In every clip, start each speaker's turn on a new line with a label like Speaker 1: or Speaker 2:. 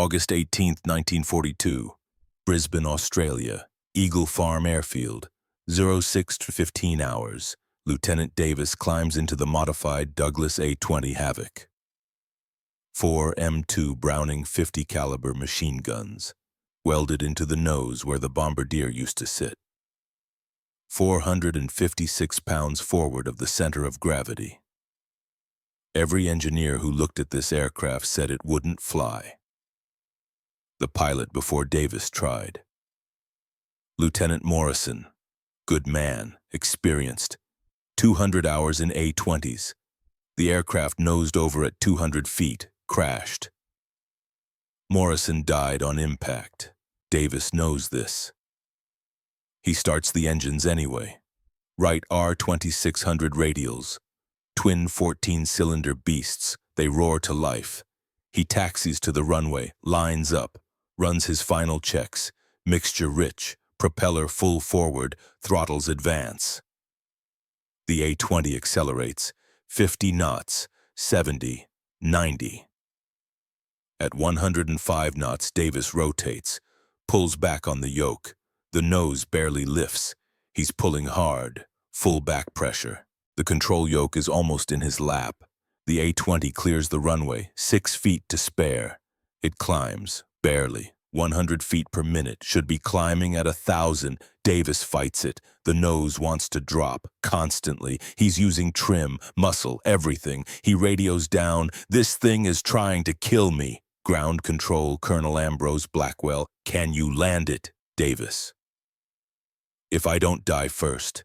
Speaker 1: August 18, 1942, Brisbane, Australia, Eagle Farm Airfield, 06 to 15 hours. Lieutenant Davis climbs into the modified Douglas A-20 Havoc. 4 M2 Browning 50 caliber machine guns, welded into the nose where the bombardier used to sit. 456 pounds forward of the center of gravity. Every engineer who looked at this aircraft said it wouldn't fly. The pilot before Davis tried. Lieutenant Morrison, good man, experienced, 200 hours in A-20s. The aircraft nosed over at 200 feet, crashed. Morrison died on impact. Davis knows this. He starts the engines anyway. Right R2600 radials, twin 14-cylinder beasts, they roar to life. He taxis to the runway, lines up, runs his final checks, mixture rich, propeller full forward, throttles advance. The A-20 accelerates, 50 knots, 70, 90. At 105 knots, Davis rotates, pulls back on the yoke. The nose barely lifts. He's pulling hard, full back pressure. The control yoke is almost in his lap. The A-20 clears the runway, 6 feet to spare. It climbs, barely, 100 feet per minute, should be climbing at 1,000. Davis fights it. The nose wants to drop, constantly. He's using trim, muscle, everything. He radios down, "This thing is trying to kill me." Ground control, Colonel Ambrose Blackwell, "Can you land it?" Davis. "If I don't die first."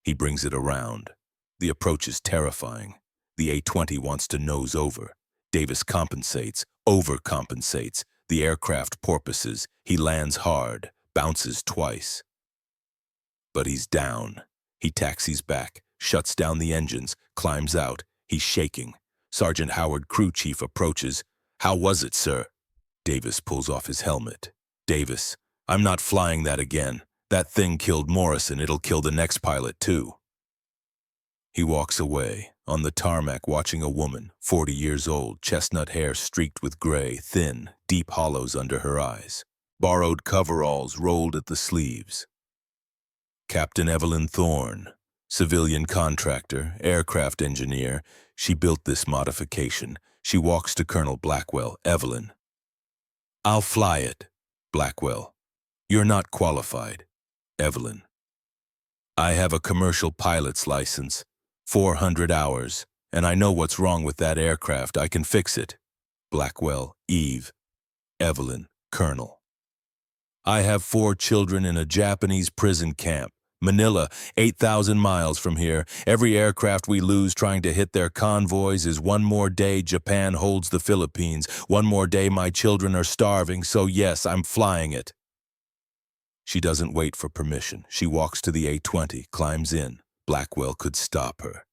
Speaker 1: He brings it around. The approach is terrifying. The A-20 wants to nose over. Davis compensates, overcompensates. The aircraft porpoises. He lands hard, bounces twice. But he's down. He taxis back, shuts down the engines, climbs out. He's shaking. Sergeant Howard, crew chief, approaches. "How was it, sir?" Davis pulls off his helmet. "Davis, I'm not flying that again. That thing killed Morrison. It'll kill the next pilot, too." He walks away, on the tarmac watching a woman, 40 years old, chestnut hair streaked with gray, thin, deep hollows under her eyes. Borrowed coveralls rolled at the sleeves. Captain Evelyn Thorne, civilian contractor, aircraft engineer. She built this modification. She walks to Colonel Blackwell. "Evelyn." "I'll fly it." Blackwell. "You're not qualified." Evelyn. "I have a commercial pilot's license, 400 hours, and I know what's wrong with that aircraft. I can fix it." Blackwell. Eve. Evelyn. Colonel. "I have 4 children in a Japanese prison camp. Manila, 8,000 miles from here. Every aircraft we lose trying to hit their convoys is one more day Japan holds the Philippines. One more day my children are starving, so yes, I'm flying it." She doesn't wait for permission. She walks to the A-20, climbs in. Blackwell could stop her.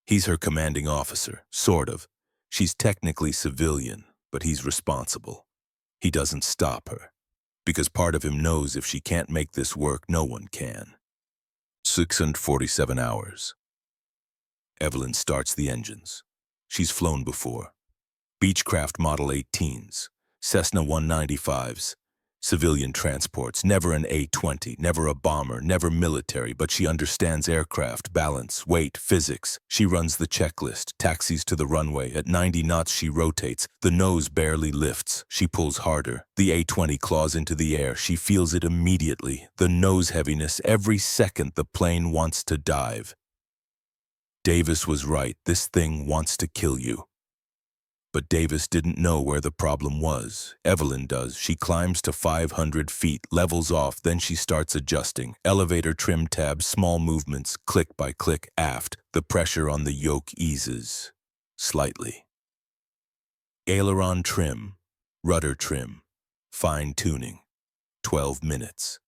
Speaker 1: He's her commanding officer, sort of. She's technically civilian, but he's responsible. He doesn't stop her, because part of him knows if she can't make this work, no one can. 647 hours. Evelyn starts the engines. She's flown before. Beechcraft Model 18s, Cessna 195s, civilian transports, never an A-20, never a bomber, never military, but she understands aircraft, balance, weight, physics. She runs the checklist, taxis to the runway. At 90 knots she rotates. The nose barely lifts. She pulls harder. The A-20 claws into the air. She feels it immediately. The nose heaviness. Every second the plane wants to dive. Davis was right. This thing wants to kill you. But Davis didn't know where the problem was. Evelyn does. She climbs to 500 feet, levels off, then she starts adjusting. Elevator trim tab, small movements, click by click, aft. The pressure on the yoke eases. Slightly. Aileron trim, rudder trim, fine tuning. 12 minutes.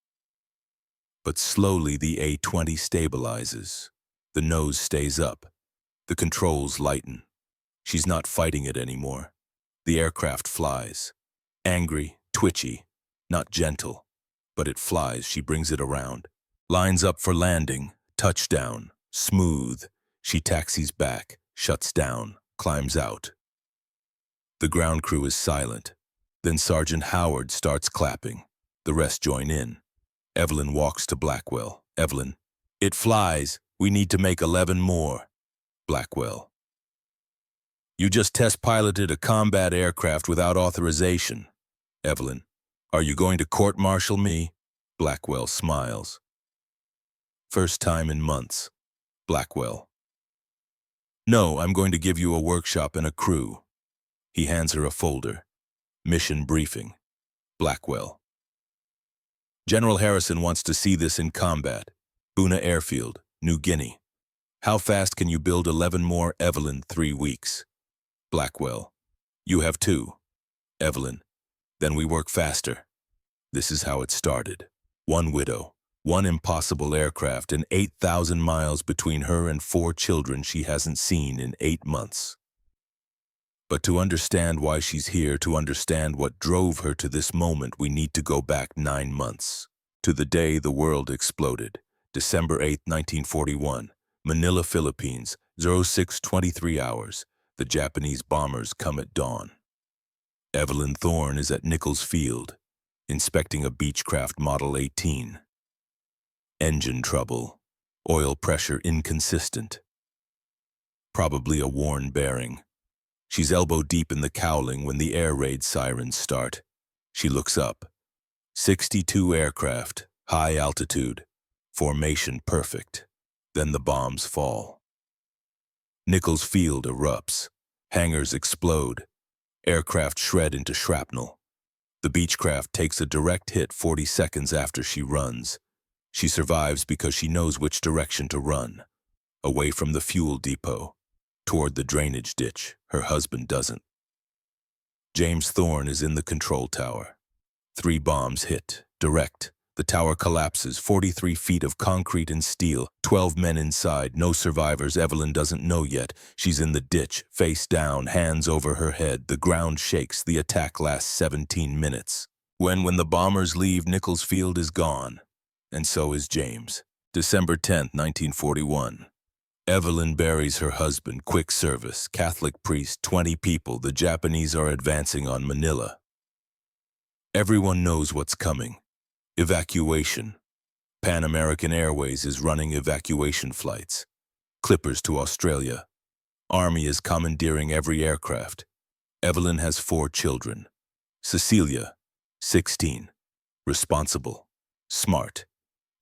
Speaker 1: But slowly the A-20 stabilizes. The nose stays up. The controls lighten. She's not fighting it anymore. The aircraft flies. Angry, twitchy, not gentle. But it flies. She brings it around. Lines up for landing. Touchdown. Smooth. She taxis back, shuts down, climbs out. The ground crew is silent. Then Sergeant Howard starts clapping. The rest join in. Evelyn walks to Blackwell. Evelyn, it flies. We need to make 11 more. Blackwell, you just test piloted a combat aircraft without authorization. Evelyn, are you going to court-martial me? Blackwell smiles. First time in months. Blackwell, no, I'm going to give you a workshop and a crew. He hands her a folder. Mission briefing. Blackwell, General Harrison wants to see this in combat. Buna Airfield, New Guinea. How fast can you build 11 more? Evelyn, 3 weeks. Blackwell, you have 2. Evelyn, then we work faster. This is how it started. 1 widow, 1 impossible aircraft, and 8,000 miles between her and 4 children she hasn't seen in 8 months. But to understand why she's here, to understand what drove her to this moment, we need to go back 9 months. To the day the world exploded. December 8, 1941. Manila, Philippines, 06:23 hours. The Japanese bombers come at dawn. Evelyn Thorne is at Nichols Field, inspecting a Beechcraft Model 18. Engine trouble. Oil pressure inconsistent. Probably a worn bearing. She's elbow deep in the cowling when the air raid sirens start. She looks up. 62 aircraft, high altitude, formation perfect. Then the bombs fall. Nichols Field erupts. Hangars explode. Aircraft shred into shrapnel. The Beechcraft takes a direct hit 40 seconds after she runs. She survives because she knows which direction to run. Away from the fuel depot. Toward the drainage ditch. Her husband doesn't. James Thorne is in the control tower. 3 bombs hit, direct. The tower collapses, 43 feet of concrete and steel, 12 men inside, no survivors. Evelyn doesn't know yet. She's in the ditch, face down, hands over her head. The ground shakes. The attack lasts 17 minutes. When the bombers leave, Nichols Field is gone. And so is James. December 10th, 1941. Evelyn buries her husband, quick service, Catholic priest, 20 people. The Japanese are advancing on Manila. Everyone knows what's coming. Evacuation. Pan American Airways is running evacuation flights. Clippers to Australia. Army is commandeering every aircraft. Evelyn has 4 children. Cecilia, 16. Responsible. Smart.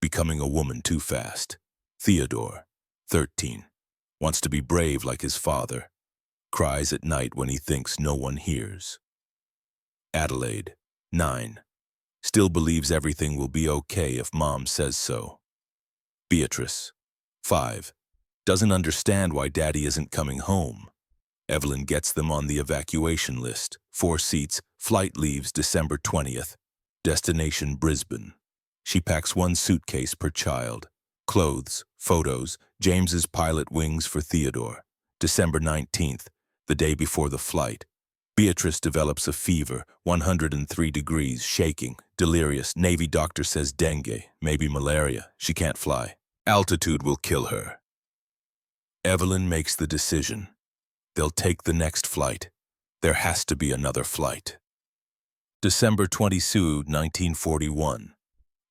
Speaker 1: Becoming a woman too fast. Theodore, 13. Wants to be brave like his father. Cries at night when he thinks no one hears. Adelaide, 9. Still believes everything will be okay if Mom says so. Beatrice, 5. Doesn't understand why Daddy isn't coming home. Evelyn gets them on the evacuation list. 4 seats. Flight leaves December 20th. Destination Brisbane. She packs 1 suitcase per child. Clothes, photos, James's pilot wings for Theodore. December 19th, the day before the flight. Beatrice develops a fever, 103 degrees, shaking, delirious. Navy doctor says dengue, maybe malaria. She can't fly. Altitude will kill her. Evelyn makes the decision. They'll take the next flight. There has to be another flight. December 22, 1941.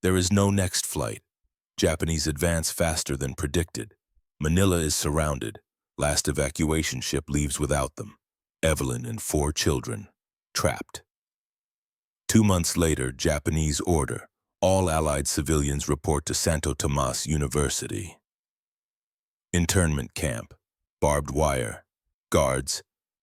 Speaker 1: There is no next flight. Japanese advance faster than predicted. Manila is surrounded. Last evacuation ship leaves without them. Evelyn and 4 children, trapped. 2 months later, Japanese order. All Allied civilians report to Santo Tomas University. Internment camp. Barbed wire. Guards.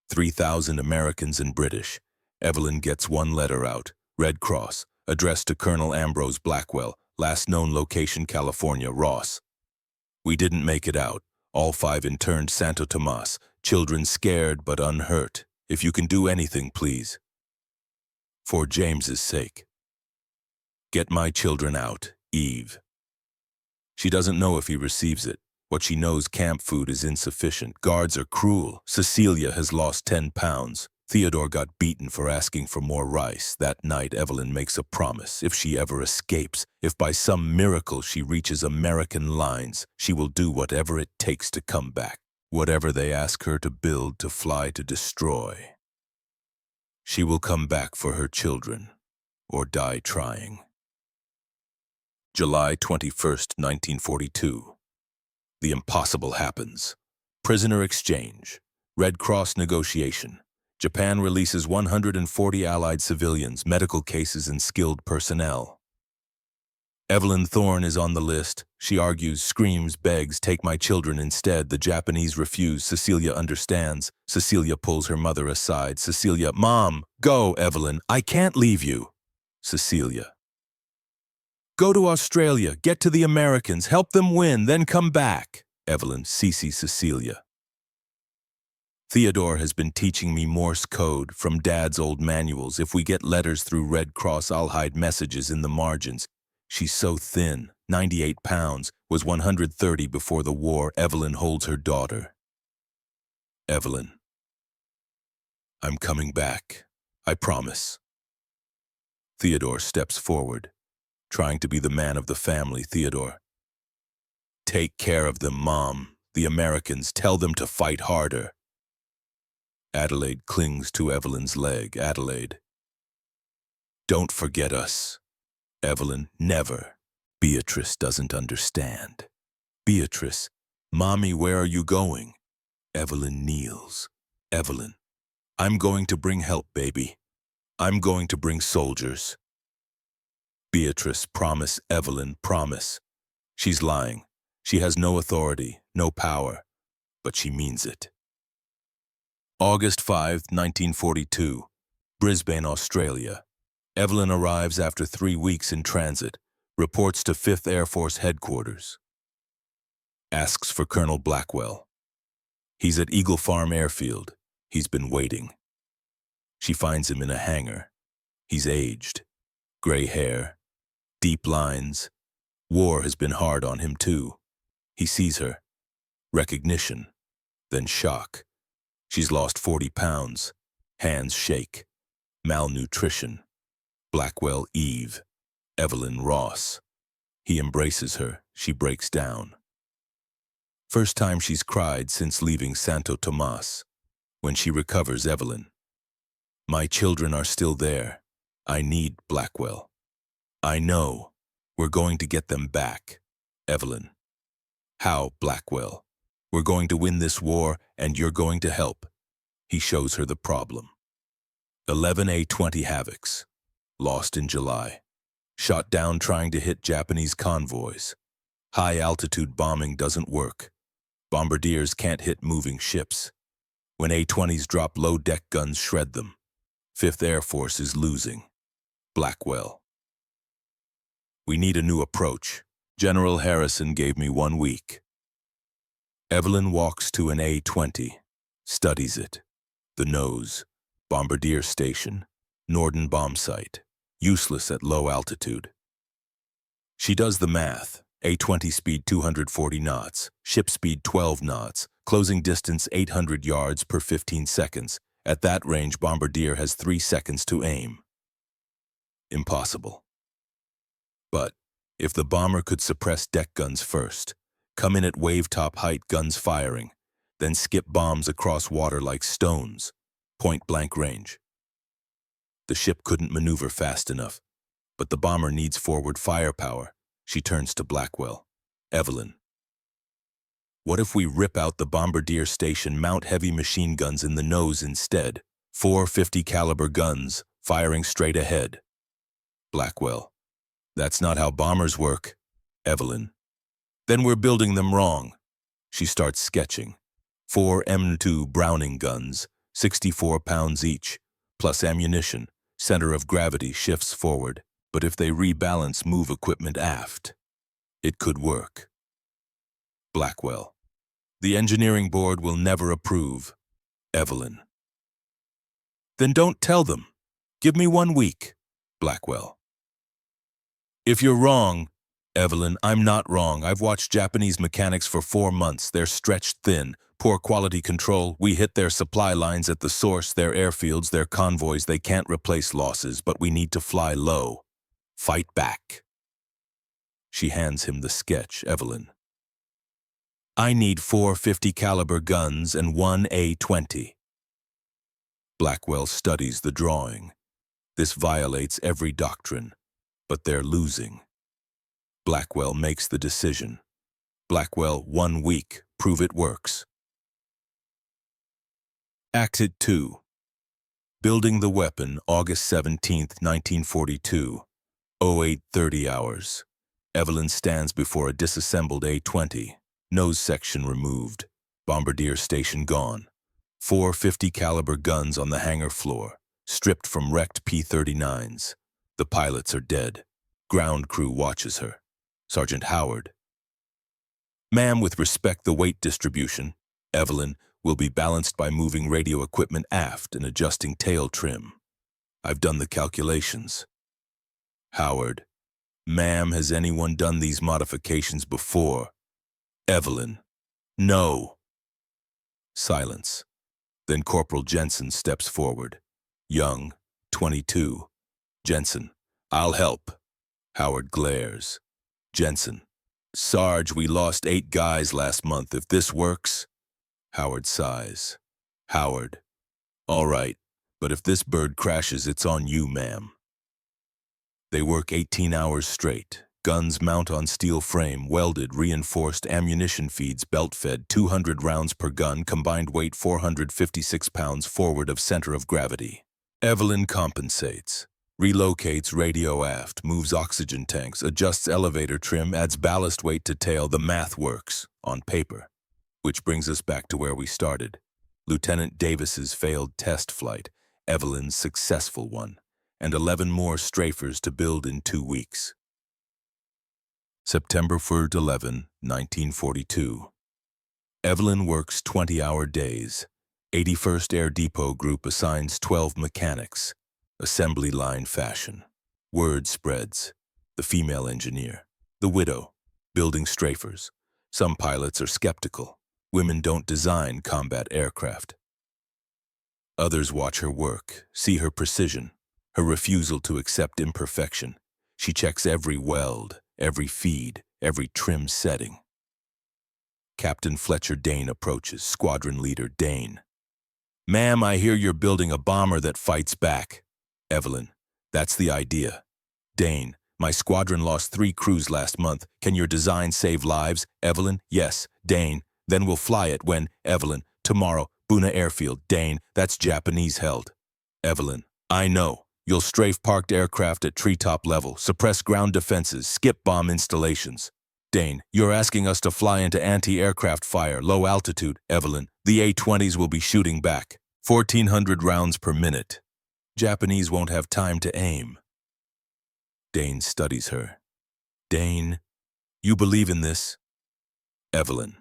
Speaker 1: 3,000 Americans and British. Evelyn gets 1 letter out. Red Cross. Addressed to Colonel Ambrose Blackwell. Last known location, California, Ross. We didn't make it out. All 5 interned Santo Tomas. Children scared but unhurt. If you can do anything, please. For James's sake. Get my children out, Eve. She doesn't know if he receives it. What she knows, camp food is insufficient. Guards are cruel. Cecilia has lost 10 pounds. Theodore got beaten for asking for more rice. That night, Evelyn makes a promise. If she ever escapes, if by some miracle she reaches American lines, she will do whatever it takes to come back. Whatever they ask her to build, to fly, to destroy. She will come back for her children, or die trying. July 21st, 1942. The impossible happens. Prisoner exchange. Red Cross negotiation. Japan releases 140 Allied civilians, medical cases, and skilled personnel. Evelyn Thorne is on the list. She argues, screams, begs, take my children instead. The Japanese refuse. Cecilia understands. Cecilia pulls her mother aside. Cecilia, Mom, go, Evelyn. I can't leave you. Cecilia. Go to Australia, get to the Americans, help them win, then come back. Evelyn, Cecilia. Theodore has been teaching me Morse code from Dad's old manuals. If we get letters through Red Cross, I'll hide messages in the margins. She's so thin, 98 pounds, was 130 before the war. Evelyn holds her daughter. Evelyn. I'm coming back. I promise. Theodore steps forward, trying to be the man of the family. Theodore. Take care of them, Mom. The Americans, tell them to fight harder. Adelaide clings to Evelyn's leg. Adelaide. Don't forget us. Evelyn, never. Beatrice doesn't understand. Beatrice, Mommy, where are you going? Evelyn kneels. Evelyn, I'm going to bring help, baby. I'm going to bring soldiers. Beatrice, promise. Evelyn, promise. She's lying. She has no authority, no power, but she means it. August 5, 1942, Brisbane, Australia. Evelyn arrives after 3 weeks in transit, reports to 5th Air Force Headquarters. Asks for Colonel Blackwell. He's at Eagle Farm Airfield. He's been waiting. She finds him in a hangar. He's aged. Gray hair. Deep lines. War has been hard on him too. He sees her. Recognition. Then shock. She's lost 40 pounds. Hands shake. Malnutrition. Blackwell Eve. Evelyn Ross. He embraces her. She breaks down. First time she's cried since leaving Santo Tomas. When she recovers, Evelyn. My children are still there. I need Blackwell. I know. We're going to get them back. Evelyn. How, Blackwell? We're going to win this war, and you're going to help. He shows her the problem. 11 A-20 Havocs. Lost in July. Shot down trying to hit Japanese convoys. High-altitude bombing doesn't work. Bombardiers can't hit moving ships. When A-20s drop, low-deck guns shred them. 5th Air Force is losing. Blackwell. We need a new approach. General Harrison gave me 1 week. Evelyn walks to an A-20, studies it. The nose, bombardier station, Norden bomb site, useless at low altitude. She does the math. A-20 speed 240 knots, ship speed 12 knots, closing distance 800 yards per 15 seconds. At that range, bombardier has 3 seconds to aim. Impossible. But if the bomber could suppress deck guns first, come in at wave-top height, guns firing, then skip bombs across water like stones, point-blank range. The ship couldn't maneuver fast enough, but the bomber needs forward firepower. She turns to Blackwell. Evelyn. What if we rip out the bombardier station, mount heavy machine guns in the nose instead? 4 50 caliber guns, firing straight ahead. Blackwell. That's not how bombers work. Evelyn. Then we're building them wrong. She starts sketching. 4 M2 Browning guns, 64 pounds each, plus ammunition. Center of gravity shifts forward, but if they rebalance, move equipment aft. It could work. Blackwell. The engineering board will never approve. Evelyn. Then don't tell them. Give me 1 week. Blackwell. If you're wrong, Evelyn, I'm not wrong. I've watched Japanese mechanics for 4 months. They're stretched thin, poor quality control. We hit their supply lines at the source, their airfields, their convoys. They can't replace losses, but we need to fly low. Fight back. She hands him the sketch. Evelyn. I need 4 50 caliber guns and 1 A-20. Blackwell studies the drawing. This violates every doctrine, but they're losing. Blackwell makes the decision. Blackwell, 1 week, prove it works. Act 2. Building the weapon, August 17, 1942, 08:30 hours. Evelyn stands before a disassembled A-20, nose section removed, bombardier station gone. 4 50 caliber guns on the hangar floor, stripped from wrecked P-39s. The pilots are dead. Ground crew watches her. Sergeant Howard. Ma'am, with respect the weight distribution, Evelyn, will be balanced by moving radio equipment aft and adjusting tail trim. I've done the calculations. Howard. Ma'am, has anyone done these modifications before? Evelyn. No. Silence. Then Corporal Jensen steps forward. Young, 22. Jensen. I'll help. Howard glares. Jensen. Sarge, we lost 8 guys last month. If this works... Howard sighs. Howard. All right, but if this bird crashes, it's on you, ma'am. They work 18 hours straight. Guns mount on steel frame, welded, reinforced, ammunition feeds, belt-fed, 200 rounds per gun, combined weight 456 pounds forward of center of gravity. Evelyn compensates. Relocates radio aft, moves oxygen tanks, adjusts elevator trim, adds ballast weight to tail. The math works, on paper. Which brings us back to where we started. Lieutenant Davis's failed test flight, Evelyn's successful one, and 11 more strafers to build in 2 weeks. September 11, 1942. Evelyn works 20-hour days. 81st Air Depot Group assigns 12 mechanics. Assembly line fashion. Word spreads. The female engineer. The widow. Building strafers. Some pilots are skeptical. Women don't design combat aircraft. Others watch her work, see her precision, her refusal to accept imperfection. She checks every weld, every feed, every trim setting. Captain Fletcher Dane approaches, squadron leader Dane. Ma'am, I hear you're building a bomber that fights back. Evelyn, that's the idea. Dane, my squadron lost 3 crews last month. Can your design save lives? Evelyn, yes. Dane, then we'll fly it when, Evelyn, tomorrow, Buna Airfield. Dane, that's Japanese held. Evelyn, I know. You'll strafe parked aircraft at treetop level, suppress ground defenses, skip bomb installations. Dane, you're asking us to fly into anti-aircraft fire, low altitude. Evelyn, the A-20s will be shooting back. 1,400 rounds per minute. Japanese won't have time to aim. Dane studies her. Dane, you believe in this? Evelyn.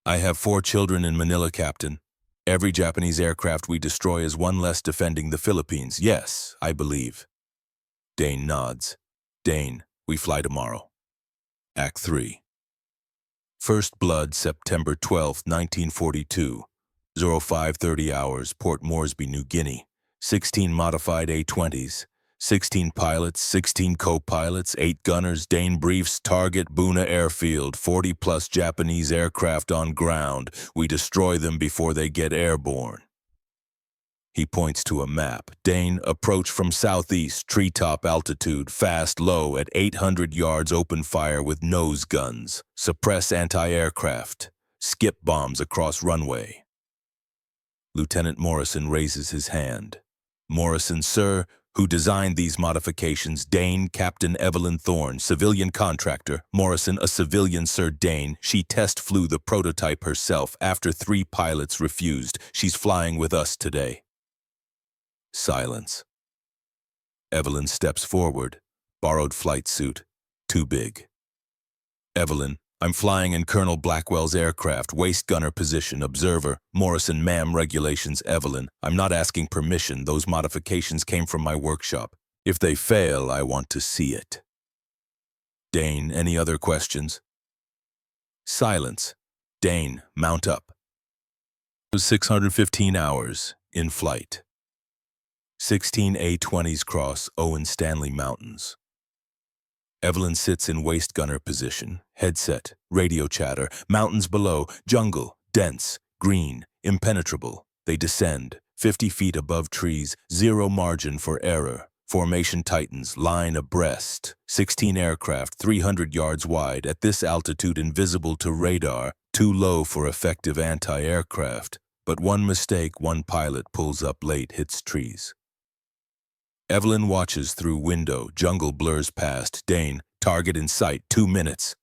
Speaker 1: I have 4 children in Manila, Captain. Every Japanese aircraft we destroy is one less defending the Philippines. Yes, I believe. Dane nods. Dane, we fly tomorrow. Act 3. First Blood, September 12, 1942. 05:30 hours, Port Moresby, New Guinea. 16 modified A-20s. 16 pilots, 16 co-pilots, 8 gunners. Dane briefs, target Buna Airfield, 40-plus Japanese aircraft on ground. We destroy them before they get airborne. He points to a map. Dane, approach from southeast, treetop altitude, fast, low, at 800 yards, open fire with nose guns. Suppress anti-aircraft. Skip bombs across runway. Lieutenant Morrison raises his hand. Morrison, sir, who designed these modifications? Dane, Captain Evelyn Thorne, civilian contractor. Morrison, a civilian, sir. Dane, she test flew the prototype herself after 3 pilots refused. She's flying with us today. Silence. Evelyn steps forward. Borrowed flight suit. Too big. Evelyn, I'm flying in Colonel Blackwell's aircraft, waist gunner position, observer. Morrison, ma'am, regulations. Evelyn, I'm not asking permission. Those modifications came from my workshop. If they fail, I want to see it. Dane, any other questions? Silence. Dane, mount up. 615 hours, in flight. 16 A-20s cross Owen Stanley Mountains. Evelyn sits in waist gunner position, headset, radio chatter, mountains below, jungle, dense, green, impenetrable. They descend, 50 feet above trees, zero margin for error. Formation tightens, line abreast. 16 aircraft, 300 yards wide, at this altitude invisible to radar, too low for effective anti-aircraft. But one mistake, one pilot pulls up late, hits trees. Evelyn watches through window, jungle blurs past. Dane, target in sight, 2 minutes.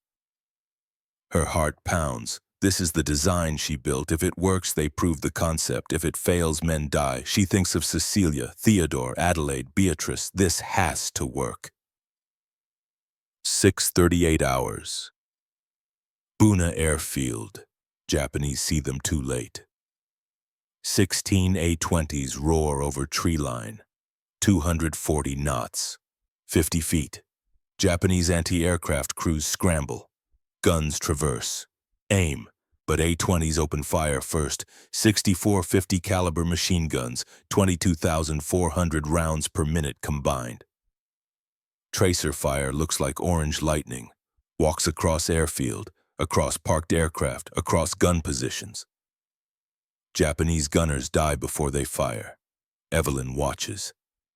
Speaker 1: Her heart pounds. This is the design she built. If it works, they prove the concept. If it fails, men die. She thinks of Cecilia, Theodore, Adelaide, Beatrice. This has to work. 6:38 hours. Buna Airfield. Japanese see them too late. 16 A-20s roar over tree line. 240 knots. 50 feet. Japanese anti-aircraft crews scramble. Guns traverse. Aim. But A-20s open fire first. 64 50 caliber machine guns, 22,400 rounds per minute combined. Tracer fire looks like orange lightning. Walks across airfield, across parked aircraft, across gun positions. Japanese gunners die before they fire. Evelyn watches.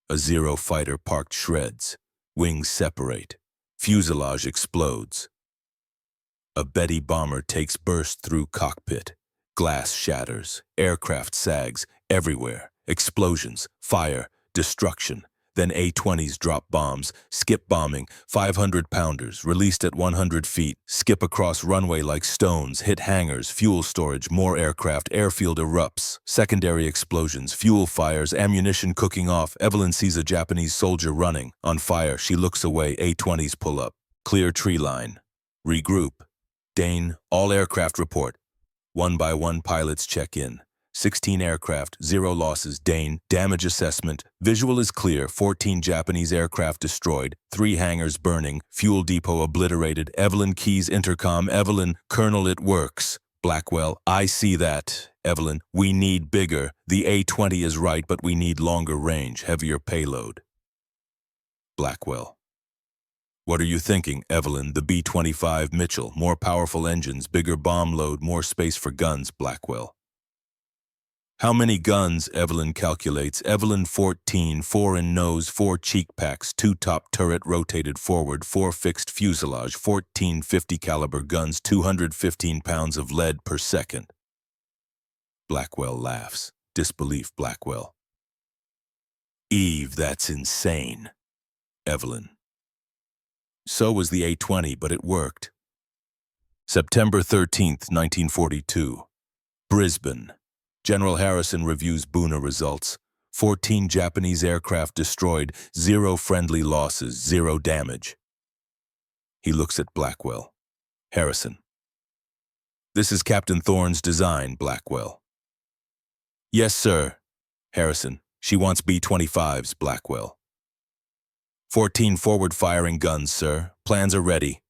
Speaker 1: A Zero fighter parked shreds. Wings separate. Fuselage explodes. A Betty bomber takes burst through cockpit. Glass shatters. Aircraft sags. Everywhere. Explosions. Fire. Destruction. Then A-20s drop bombs. Skip bombing. 500-pounders. Released at 100 feet. Skip across runway like stones. Hit hangars. Fuel storage. More aircraft. Airfield erupts. Secondary explosions. Fuel fires. Ammunition cooking off. Evelyn sees a Japanese soldier running. On fire. She looks away. A-20s pull up. Clear tree line. Regroup. Dane, all aircraft report. One by one pilots check in. 16 aircraft, 0 losses. Dane, damage assessment. Visual is clear. 14 Japanese aircraft destroyed. 3 hangars burning. Fuel depot obliterated. Evelyn keys intercom. Evelyn, Colonel, it works. Blackwell, I see that. Evelyn, we need bigger. The A-20 is right, but we need longer range, heavier payload. Blackwell. What are you thinking, Evelyn? The B-25 Mitchell, more powerful engines, bigger bomb load, more space for guns. Blackwell. How many guns? Evelyn calculates. Evelyn 14, 4 in nose, 4 cheek packs, 2 top turret rotated forward, 4 fixed fuselage, 14 50 caliber guns, 215 pounds of lead per second. Blackwell laughs. Disbelief. Blackwell. Eve, that's insane. Evelyn. So was the A-20, but it worked. September 13th, 1942. Brisbane. General Harrison reviews Buna results. 14 Japanese aircraft destroyed, 0 friendly losses, 0 damage. He looks at Blackwell. Harrison. This is Captain Thorne's design, Blackwell. Yes, sir. Harrison. She wants B-25s, Blackwell. 14 forward-firing guns, sir. Plans are ready.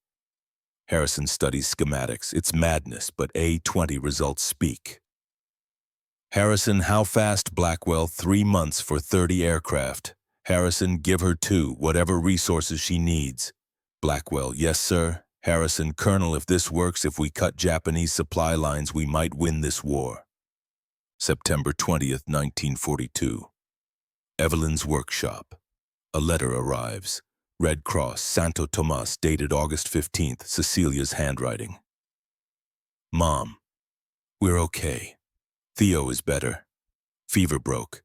Speaker 1: Harrison studies schematics. It's madness, but A-20 results speak. Harrison, how fast? Blackwell, 3 months for 30 aircraft. Harrison, give her 2, whatever resources she needs. Blackwell, yes, sir. Harrison, Colonel, if this works, if we cut Japanese supply lines, we might win this war. September 20th, 1942. Evelyn's workshop. A letter arrives. Red Cross, Santo Tomas, dated August 15th, Cecilia's handwriting. Mom, we're okay. Theo is better. Fever broke.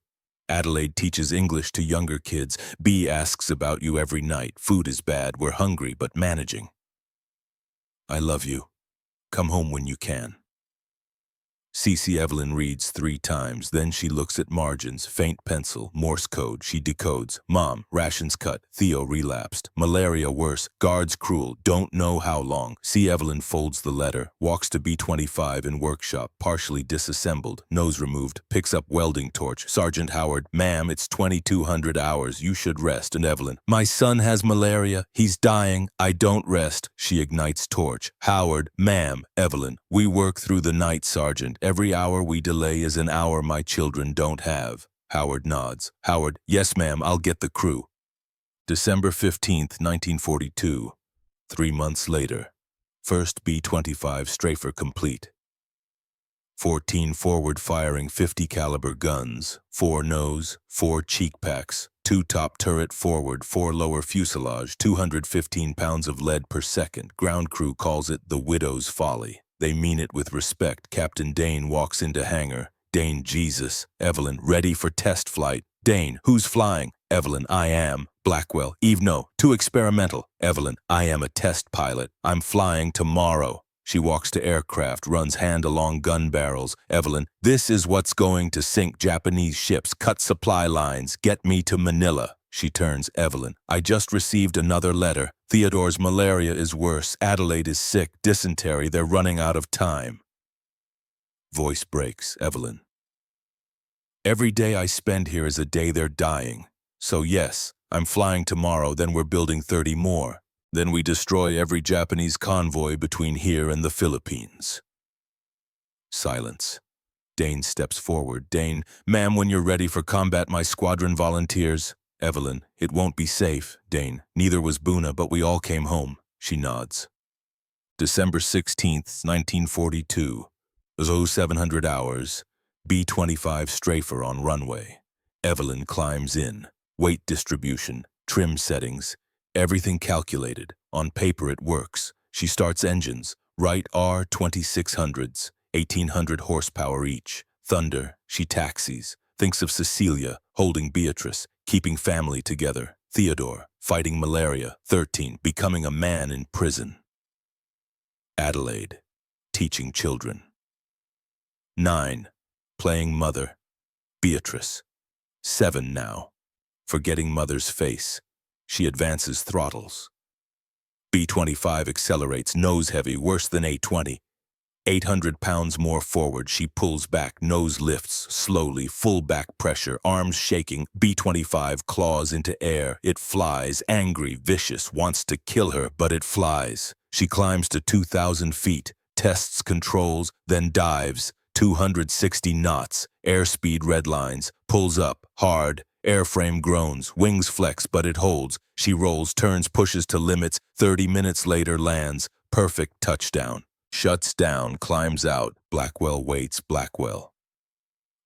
Speaker 1: Adelaide teaches English to younger kids. B asks about you every night. Food is bad. We're hungry, but managing. I love you. Come home when you can. Cece Evelyn reads 3 times, then she looks at margins, faint pencil, Morse code, she decodes. Mom, rations cut, Theo relapsed, malaria worse, guards cruel, don't know how long. C. Evelyn folds the letter, walks to B-25 in workshop, partially disassembled, nose removed, picks up welding torch. Sergeant Howard, ma'am, it's 2200 hours, you should rest. And Evelyn, my son has malaria, he's dying, I don't rest. She ignites torch. Howard, ma'am. Evelyn, we work through the night, Sergeant. Every hour we delay is an hour my children don't have. Howard nods. Howard, yes ma'am, I'll get the crew. December 15th, 1942. 3 months later. First B-25 strafer complete. 14 forward-firing 50 caliber guns, 4 nose, 4 cheek packs, 2 top turret forward, 4 lower fuselage, 215 pounds of lead per second. Ground crew calls it the widow's folly. They mean it with respect. Captain Dane walks into hangar. Dane, Jesus. Evelyn, ready for test flight. Dane, who's flying? Evelyn, I am. Blackwell, Eve, no, too experimental. Evelyn, I am a test pilot. I'm flying tomorrow. She walks to aircraft, runs hand along gun barrels. Evelyn, this is what's going to sink Japanese ships. Cut supply lines. Get me to Manila. She turns. Evelyn, I just received another letter. Theodore's malaria is worse. Adelaide is sick. Dysentery. They're running out of time. Voice breaks. Evelyn, every day I spend here is a day they're dying. So yes, I'm flying tomorrow, then we're building 30 more. Then we destroy every Japanese convoy between here and the Philippines. Silence. Dane steps forward. Dane, ma'am, when you're ready for combat, my squadron volunteers. Evelyn, it won't be safe. Dane, neither was Buna, but we all came home. She nods. December 16th, 1942. 0700 hours. B-25 strafer on runway. Evelyn climbs in. Weight distribution, trim settings, everything calculated. On paper it works. She starts engines. Right R2600s, 1800 horsepower each. Thunder, she taxis. Thinks of Cecilia, holding Beatrice, keeping family together. Theodore, fighting malaria. 13, becoming a man in prison. Adelaide, teaching children. 9, playing mother. Beatrice. 7 now. Forgetting mother's face. She advances throttles. B-25 accelerates, nose heavy, worse than A-20. 800 pounds more forward, she pulls back, nose lifts, slowly, full back pressure, arms shaking. B-25 claws into air. It flies, angry, vicious, wants to kill her, but it flies. She climbs to 2,000 feet, tests controls, then dives. 260 knots, airspeed redlines, pulls up, hard, airframe groans, wings flex, but it holds. She rolls, turns, pushes to limits, 30 minutes later lands, perfect touchdown. Shuts down, climbs out, Blackwell waits, Blackwell.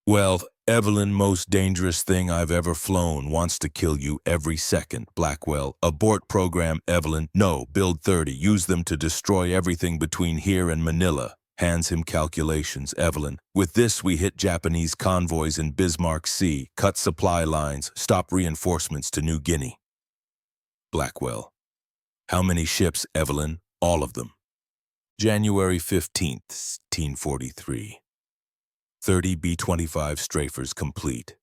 Speaker 1: Well, Evelyn, most dangerous thing I've ever flown, wants to kill you every second, Blackwell. Abort program, Evelyn. No, build 30, use them to destroy everything between here and Manila. Hands him calculations. Evelyn, with this we hit Japanese convoys in Bismarck Sea, cut supply lines, stop reinforcements to New Guinea. Blackwell, how many ships, Evelyn? All of them. January 15th, 1943. 30 B-25 strafers complete.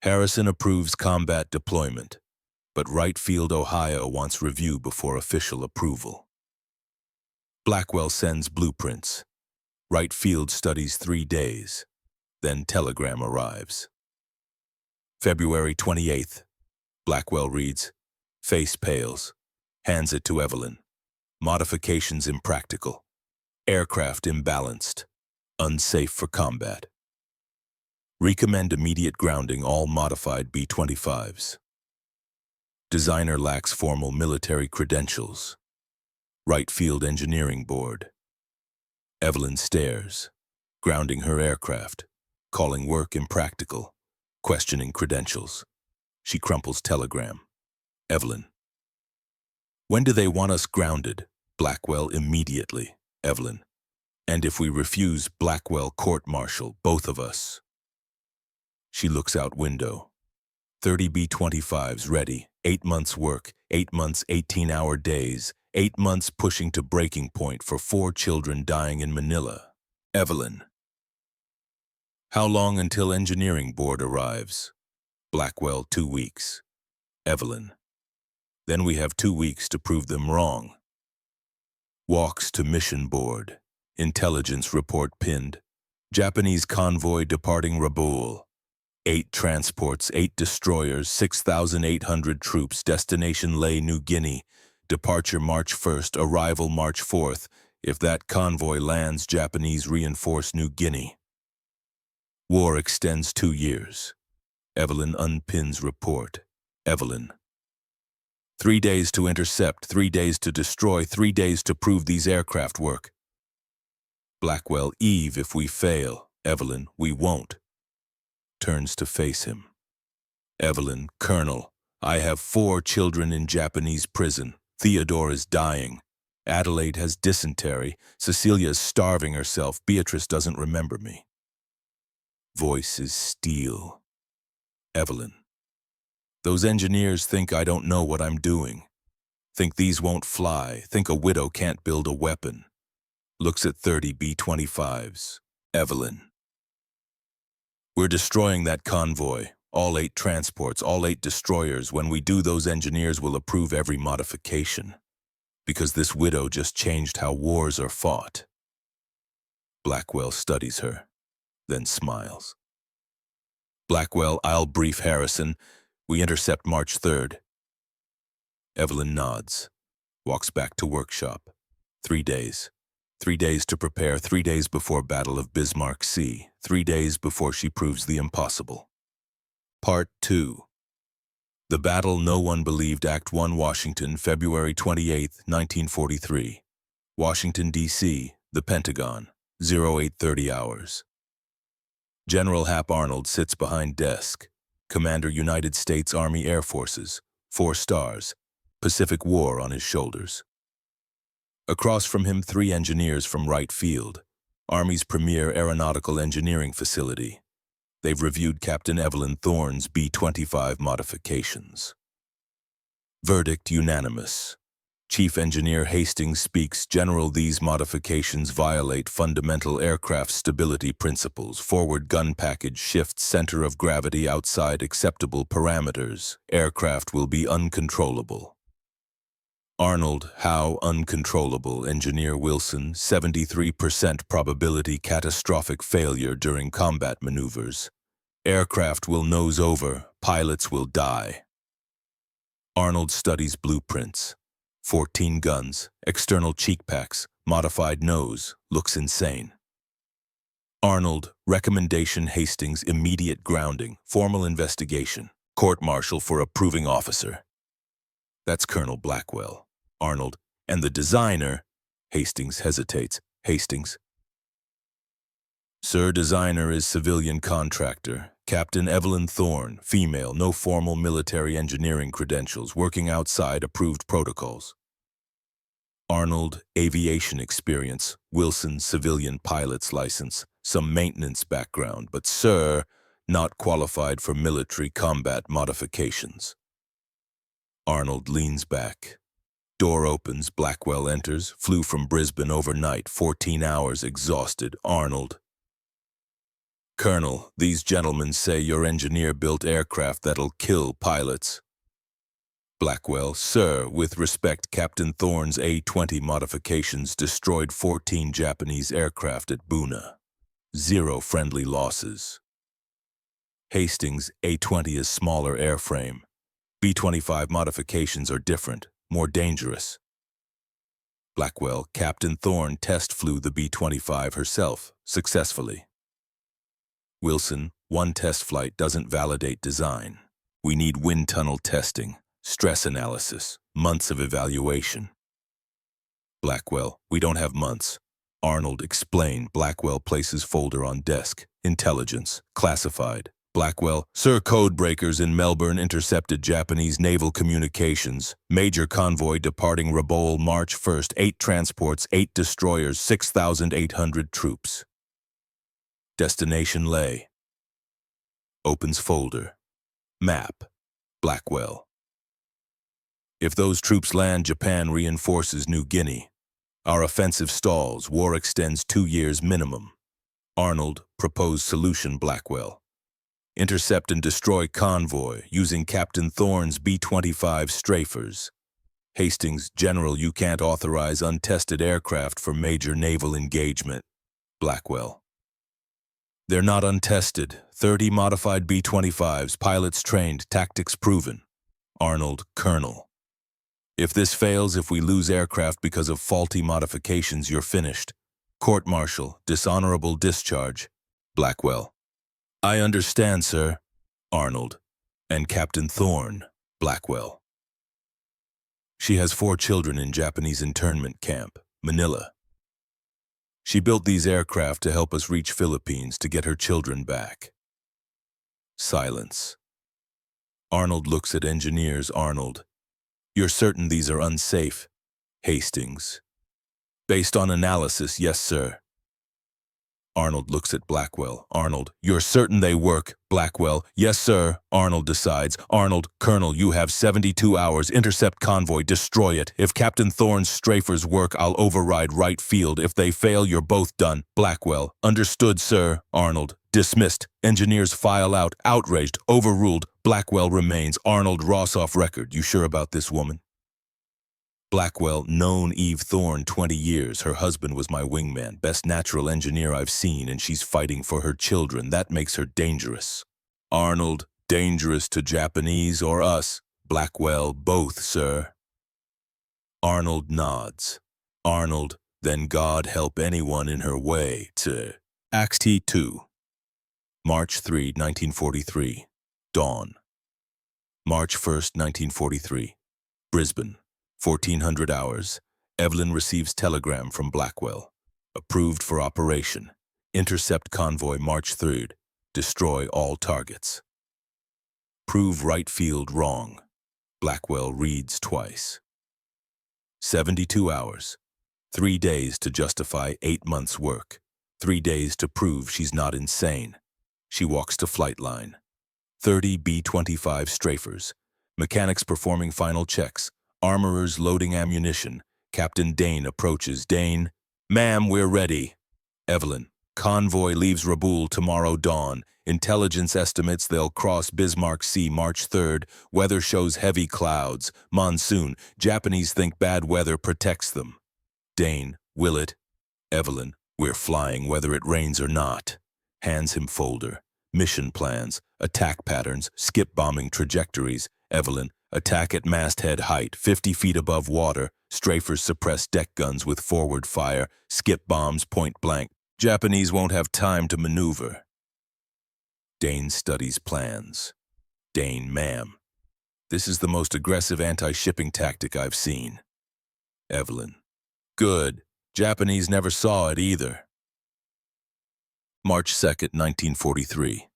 Speaker 1: Harrison approves combat deployment, but Wright Field, Ohio wants review before official approval. Blackwell sends blueprints. Wright Field studies 3 days. Then telegram arrives. February 28th. Blackwell reads, face pales, hands it to Evelyn. Modifications impractical. Aircraft imbalanced. Unsafe for combat. Recommend immediate grounding all modified B-25s. Designer lacks formal military credentials. Wright Field Engineering Board. Evelyn stares, grounding her aircraft, calling work impractical, questioning credentials. She crumples telegram. Evelyn. When do they want us grounded? Blackwell, immediately. Evelyn. And if we refuse, Blackwell court-martial, both of us. She looks out window. 30 B-25s ready, 8 months work, 8 months 18-hour days, 8 months pushing to breaking point for 4 children dying in Manila. Evelyn. How long until engineering board arrives? Blackwell, 2 weeks. Evelyn. Then we have 2 weeks to prove them wrong. Walks to mission board. Intelligence report pinned. Japanese convoy departing Rabaul. 8 transports, 8 destroyers, 6,800 troops, destination Lae, New Guinea. Departure March 1st, arrival March 4th. If that convoy lands, Japanese reinforce New Guinea. War extends 2 years. Evelyn unpins report. Evelyn. 3 days to intercept, 3 days to destroy, 3 days to prove these aircraft work. Blackwell, Eve, if we fail. Evelyn, we won't. Turns to face him. Evelyn, Colonel, I have 4 children in Japanese prison. Theodore is dying. Adelaide has dysentery. Cecilia is starving herself. Beatrice doesn't remember me. Voice is steel. Evelyn. Those engineers think I don't know what I'm doing. Think these won't fly. Think a widow can't build a weapon. Looks at 30 B-25s. Evelyn. We're destroying that convoy. All 8 transports, all 8 destroyers. When we do, those engineers will approve every modification. Because this widow just changed how wars are fought. Blackwell studies her, then smiles. Blackwell, I'll brief Harrison. We intercept March 3rd. Evelyn nods, walks back to workshop. 3 days. 3 days to prepare, 3 days before Battle of Bismarck Sea, 3 days before she proves the impossible. Part 2. The Battle No One Believed, Act 1, Washington, February 28, 1943. Washington, D.C., the Pentagon, 0830 hours. General Hap Arnold sits behind desk. Commander, United States Army Air Forces, 4 stars, Pacific War on his shoulders. Across from him, 3 engineers from Wright Field, Army's premier aeronautical engineering facility. They've reviewed Captain Evelyn Thorne's B-25 modifications. Verdict unanimous. Chief Engineer Hastings speaks, General, these modifications violate fundamental aircraft stability principles. Forward gun package shifts center of gravity outside acceptable parameters. Aircraft will be uncontrollable. Arnold, how uncontrollable? Engineer Wilson, 73% probability catastrophic failure during combat maneuvers. Aircraft will nose over, pilots will die. Arnold studies blueprints. 14 guns, external cheek packs, modified nose, looks insane. Arnold, recommendation Hastings, immediate grounding, formal investigation, court-martial for approving officer. That's Colonel Blackwell. Arnold, and the designer. Hastings hesitates. Hastings. Sir, designer is civilian contractor. Captain Evelyn Thorne, female, no formal military engineering credentials, working outside approved protocols. Arnold, aviation experience. Wilson, civilian pilot's license, some maintenance background, but sir, not qualified for military combat modifications. Arnold leans back. Door opens, Blackwell enters, flew from Brisbane overnight, 14 hours, exhausted. Arnold. Colonel, these gentlemen say your engineer built aircraft that'll kill pilots. Blackwell, sir, with respect, Captain Thorne's A-20 modifications destroyed 14 Japanese aircraft at Buna. 0 friendly losses. Hastings, A-20 is smaller airframe. B-25 modifications are different, more dangerous. Blackwell, Captain Thorne test flew the B-25 herself, successfully. Wilson, 1 test flight doesn't validate design. We need wind tunnel testing, stress analysis, months of evaluation. Blackwell, we don't have months. Arnold, explain. Blackwell places folder on desk. Intelligence, classified. Blackwell, sir, code breakers in Melbourne intercepted Japanese naval communications. Major convoy departing Rabaul March 1st, 8 transports, 8 destroyers, 6,800 troops. Destination Leh. Opens folder. Map. Blackwell. If those troops land, Japan reinforces New Guinea. Our offensive stalls. War extends 2 years minimum. Arnold, proposed solution. Blackwell. Intercept and destroy convoy using Captain Thorne's B-25 strafers. Hastings, General, you can't authorize untested aircraft for major naval engagement. Blackwell. They're not untested. 30 modified B-25s, pilots trained, tactics proven. Arnold, Colonel. If this fails, if we lose aircraft because of faulty modifications, you're finished. Court-martial, dishonorable discharge. Blackwell. I understand, sir. Arnold. And Captain Thorne. Blackwell. She has 4 children in Japanese internment camp, Manila. She built these aircraft to help us reach Philippines to get her children back. Silence. Arnold looks at engineers. Arnold, you're certain these are unsafe? Hastings. Based on analysis, yes, sir. Arnold looks at Blackwell. Arnold, you're certain they work? Blackwell, yes, sir. Arnold decides. Arnold, Colonel, you have 72 hours. Intercept convoy, destroy it. If Captain Thorne's strafers work, I'll override right field. If they fail, you're both done. Blackwell, understood, sir. Arnold, dismissed. Engineers file out. Outraged, overruled. Blackwell remains. Arnold, Ross off record. You sure about this woman? Blackwell, known Eve Thorne 20 years. Her husband was my wingman, best natural engineer I've seen, and she's fighting for her children. That makes her dangerous. Arnold, dangerous to Japanese or us? Blackwell, both, sir. Arnold nods. Arnold, then God help anyone in her way to Act 2. March 3, 1943. Dawn. March 1st, 1943. Brisbane. 1400 hours. Evelyn receives telegram from Blackwell. Approved for operation. Intercept convoy March 3rd. Destroy all targets. Prove right field wrong. Blackwell reads twice. 72 hours. 3 days to justify 8 months' work. 3 days to prove she's not insane. She walks to flight line. 30 B-25 strafers. Mechanics performing final checks. Armorers loading ammunition. Captain Dane approaches. Dane, ma'am, we're ready. Evelyn, convoy leaves Rabaul tomorrow dawn. Intelligence estimates they'll cross Bismarck Sea March 3rd. Weather shows heavy clouds. Monsoon. Japanese think bad weather protects them. Dane, will it? Evelyn, we're flying whether it rains or not. Hands him folder. Mission plans. Attack patterns. Skip bombing trajectories. Evelyn, attack at masthead height, 50 feet above water. Strafers suppress deck guns with forward fire. Skip bombs point blank. Japanese won't have time to maneuver. Dane studies plans. Dane, ma'am, this is the most aggressive anti-shipping tactic I've seen. Evelyn, good. Japanese never saw it either. March 2nd, 1943.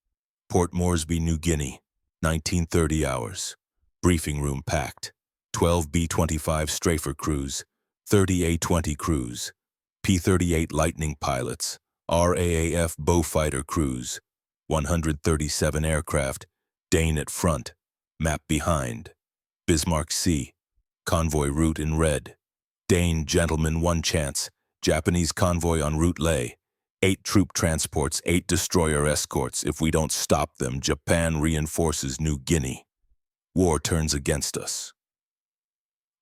Speaker 1: Port Moresby, New Guinea. 1930 hours. Briefing room packed. 12 B-25 strafer crews, 30 A-20 crews, P-38 Lightning pilots, RAAF Beaufighter crews, 137 aircraft, Dane at front, map behind, Bismarck Sea, convoy route in red. Dane, gentlemen, one chance, Japanese convoy en route lay. 8 troop transports, 8 destroyer escorts. If we don't stop them, Japan reinforces New Guinea. War turns against us.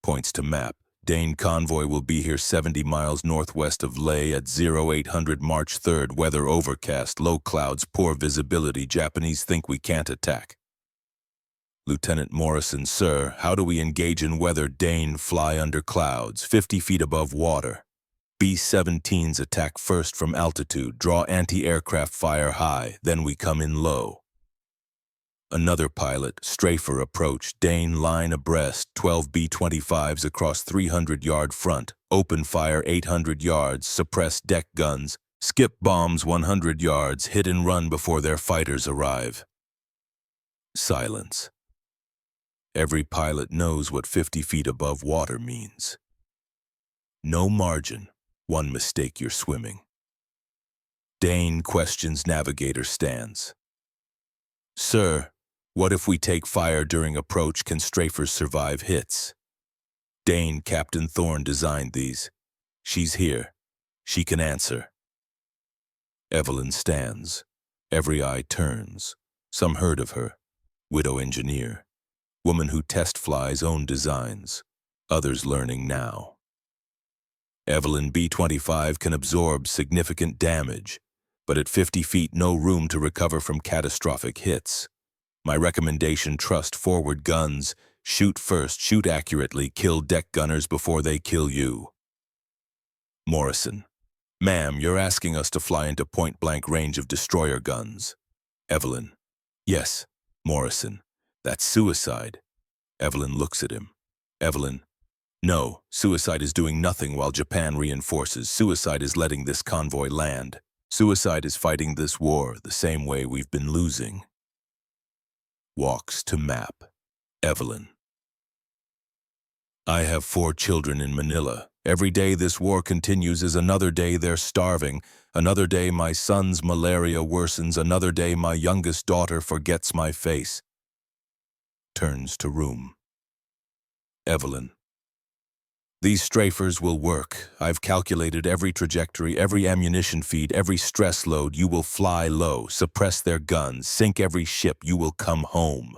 Speaker 1: Points to map. Dane convoy will be here 70 miles northwest of Leh at 0800 March 3rd. Weather overcast, low clouds, poor visibility. Japanese think we can't attack. Lieutenant Morrison, sir, how do we engage in weather? Dane, fly under clouds, 50 feet above water. B-17s attack first from altitude, draw anti-aircraft fire high, then we come in low. Another pilot, strafer approach, Dane line abreast, 12 B-25s across 300-yard front, open fire 800 yards, suppress deck guns, skip bombs 100 yards, hit and run before their fighters arrive. Silence. Every pilot knows what 50 feet above water means. No margin. One mistake, you're swimming. Dane questions navigator stance. Sir, what if we take fire during approach? Can strafers survive hits? Dane, Captain Thorne designed these. She's here. She can answer. Evelyn stands. Every eye turns. Some heard of her. Widow engineer. Woman who test flies own designs. Others learning now. Evelyn B-25 can absorb significant damage, but at 50 feet no room to recover from catastrophic hits. My recommendation, trust forward guns. Shoot first, shoot accurately, kill deck gunners before they kill you. Morrison. Ma'am, you're asking us to fly into point-blank range of destroyer guns. Evelyn. Yes. Morrison. That's suicide. Evelyn looks at him. Evelyn. No, suicide is doing nothing while Japan reinforces. Suicide is letting this convoy land. Suicide is fighting this war the same way we've been losing. Walks to map. Evelyn. I have 4 children in Manila. Every day this war continues is another day they're starving. Another day my son's malaria worsens. Another day my youngest daughter forgets my face. Turns to room. Evelyn. These strafers will work. I've calculated every trajectory, every ammunition feed, every stress load. You will fly low, suppress their guns, sink every ship. You will come home.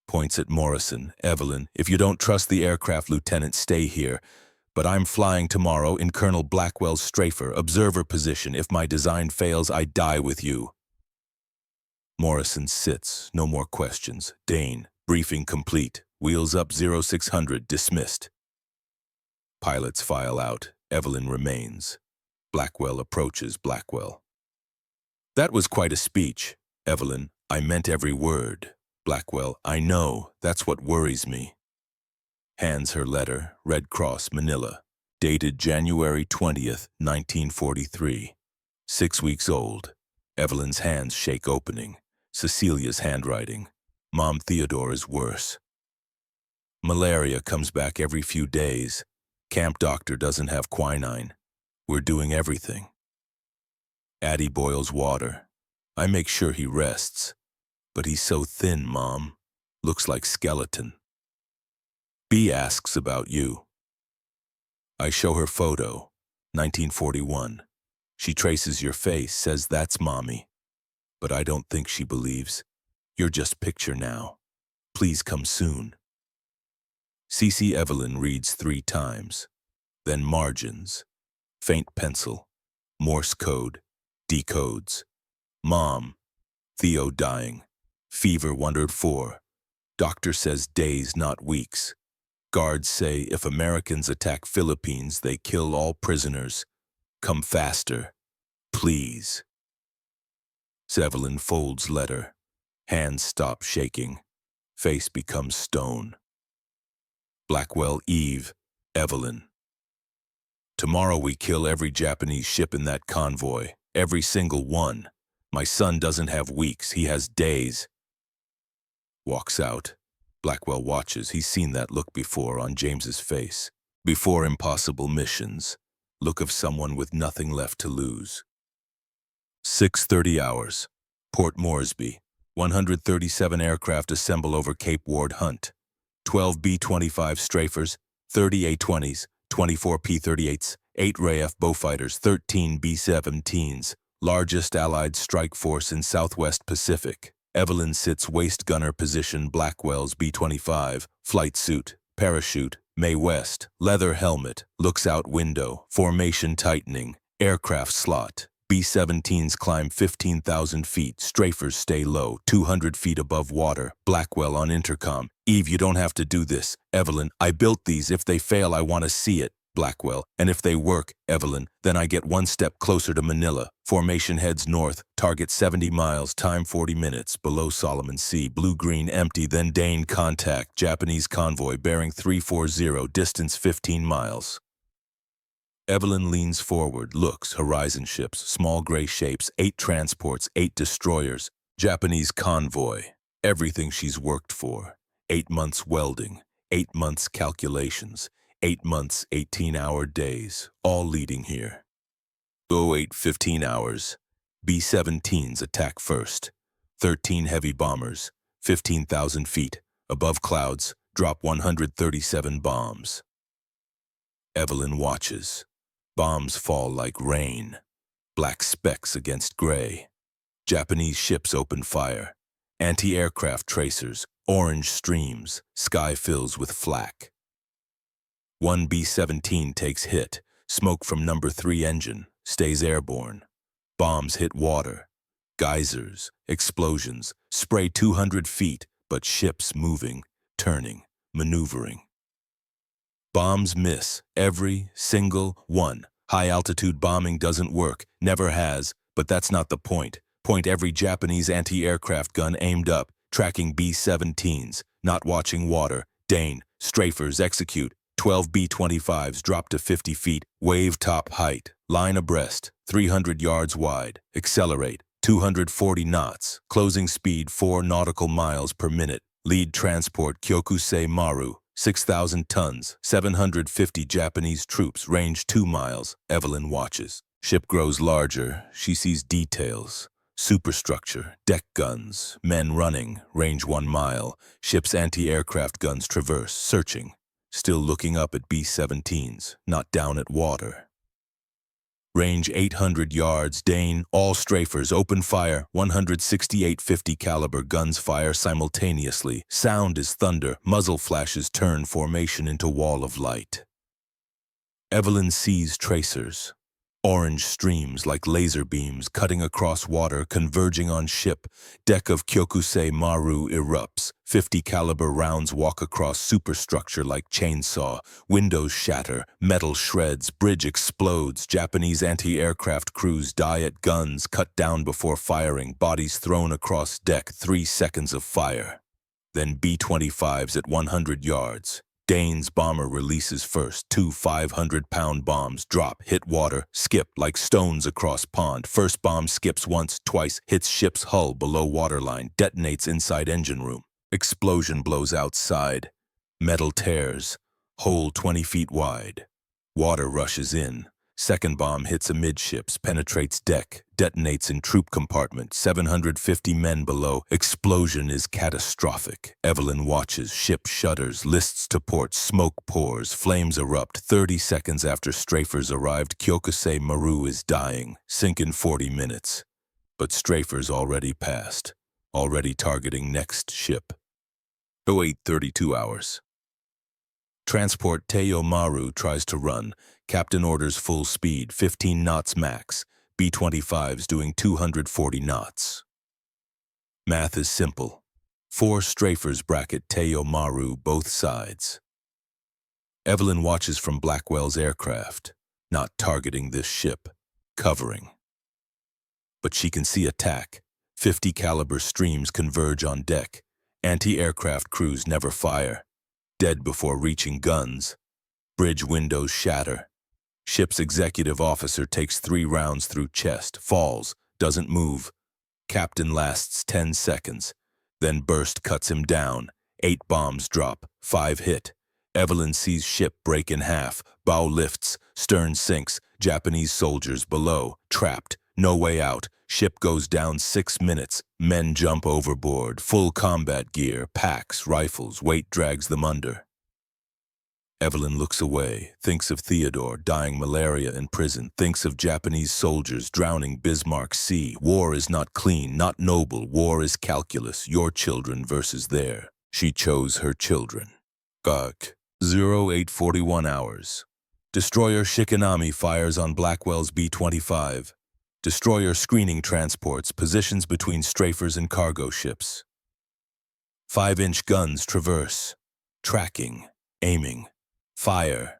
Speaker 1: Points at Morrison. Evelyn, if you don't trust the aircraft lieutenant, stay here. But I'm flying tomorrow in Colonel Blackwell's strafer, observer position. If my design fails, I die with you. Morrison sits. No more questions. Dane, briefing complete. Wheels up 0600, dismissed. Pilots file out. Evelyn remains. Blackwell approaches Blackwell. That was quite a speech. Evelyn, I meant every word. Blackwell, I know. That's what worries me. Hands her letter, Red Cross, Manila, dated January 20th, 1943. 6 weeks old. Evelyn's hands shake opening. Cecilia's handwriting. Mom Theodore is worse. Malaria comes back every few days. Camp doctor doesn't have quinine. We're doing everything. Addie boils water. I make sure he rests. But he's so thin, Mom. Looks like skeleton. B asks about you. I show her photo, 1941. She traces your face, says that's Mommy. But I don't think she believes. You're just picture now. Please come soon. CC Evelyn reads 3 times. Then margins. Faint pencil. Morse code. Decodes. Mom. Theo dying. Fever 104. Doctor says days, not weeks. Guards say if Americans attack Philippines, they kill all prisoners. Come faster. Please. Evelyn folds letter. Hands stop shaking. Face becomes stone. Blackwell, Eve. Evelyn. Tomorrow we kill every Japanese ship in that convoy. Every single one. My son doesn't have weeks, he has days. Walks out. Blackwell watches. He's seen that look before on James's face. Before impossible missions. Look of someone with nothing left to lose. 6:30 hours. Port Moresby. 137 aircraft assemble over Cape Ward Hunt. 12 B-25 strafers, 30 A-20s, 24 P-38s, 8 RAF Beaufighters, 13 B-17s. Largest Allied strike force in Southwest Pacific. Evelyn sits waist gunner position. Blackwell's B-25, flight suit, parachute, May West, leather helmet, looks out window, formation tightening, aircraft slot. B-17s climb 15,000 feet, strafers stay low, 200 feet above water. Blackwell on intercom. Eve, you don't have to do this. Evelyn, I built these. If they fail, I want to see it. Blackwell, and if they work, Evelyn, then I get one step closer to Manila. Formation heads north, target 70 miles, time 40 minutes, below Solomon Sea, blue-green empty, then Dane contact, Japanese convoy bearing 340, distance 15 miles. Evelyn leans forward, looks, horizon ships, small gray shapes, 8 transports, 8 destroyers, Japanese convoy, everything she's worked for. 8 months welding, 8 months calculations, 8 months, 18-hour days, all leading here. 08, 15 hours. B-17s attack first. 13 heavy bombers, 15,000 feet, above clouds, drop 137 bombs. Evelyn watches. Bombs fall like rain. Black specks against gray. Japanese ships open fire. Anti-aircraft tracers, orange streams, sky fills with flak. 1 B-17 takes hit, smoke from number 3 engine, stays airborne. Bombs hit water. Geysers, explosions, spray 200 feet, but ships moving, turning, maneuvering. Bombs miss, every single one. High-altitude bombing doesn't work, never has, but that's not the point. Point every Japanese anti-aircraft gun aimed up, tracking B-17s, not watching water. Dane, Strafers execute. 12 B-25s drop to 50 feet. Wave top height. Line abreast. 300 yards wide. Accelerate. 240 knots. Closing speed 4 nautical miles per minute. Lead transport Kyokusei Maru. 6,000 tons. 750 Japanese troops. Range 2 miles. Evelyn watches. Ship grows larger. She sees details. Superstructure, deck guns, men running, range 1 mile. Ship's anti-aircraft guns traverse, searching. Still looking up at B-17s, not down at water. Range 800 yards, Dane, all strafers, open fire, 168 50 caliber guns fire simultaneously. Sound is thunder, muzzle flashes turn formation into wall of light. Evelyn sees tracers. Orange streams like laser beams cutting across water, converging on ship. Deck of Kyokusei Maru erupts. 50 caliber rounds walk across superstructure like chainsaw. Windows shatter, metal shreds, bridge explodes. Japanese anti-aircraft crews die at guns, cut down before firing, bodies thrown across deck. 3 seconds of fire. Then B-25s at 100 yards. Dane's bomber releases first. 2 500-pound bombs drop, hit water, skip like stones across pond. First bomb skips once, twice, hits ship's hull below waterline, detonates inside engine room. Explosion blows outside. Metal tears. Hole 20 feet wide. Water rushes in. Second bomb hits amidships, penetrates deck, detonates in troop compartment. 750 men below. Explosion is catastrophic. Evelyn watches. Ship shudders, lists to port, smoke pours, flames erupt. 30 seconds after strafers arrived, Kyokusei Maru is dying. Sink in 40 minutes. But strafers already passed. Already targeting next ship. 32 hours. Transport Teiyo Maru tries to run. Captain orders full speed, 15 knots max. B-25s doing 240 knots. Math is simple. 4 strafers bracket Teiyo Maru both sides. Evelyn watches from Blackwell's aircraft, not targeting this ship, covering. But she can see attack. 50 caliber streams converge on deck. Anti-aircraft crews never fire. Dead before reaching guns. Bridge windows shatter. Ship's executive officer takes 3 rounds through chest, falls, doesn't move. Captain lasts 10 seconds. Then burst cuts him down. 8 bombs drop, 5 hit. Evelyn sees ship break in half. Bow lifts, stern sinks. Japanese soldiers below, trapped, no way out. Ship goes down 6 minutes. Men jump overboard. Full combat gear, packs, rifles. Weight drags them under. Evelyn looks away, thinks of Theodore dying malaria in prison, thinks of Japanese soldiers drowning Bismarck Sea. War is not clean, not noble. War is calculus, your children versus their. She chose her children. Gak, 0841 hours. Destroyer Shikanami fires on Blackwell's B-25. Destroyer screening transports, positions between strafers and cargo ships. 5-inch guns traverse. Tracking, aiming. Fire.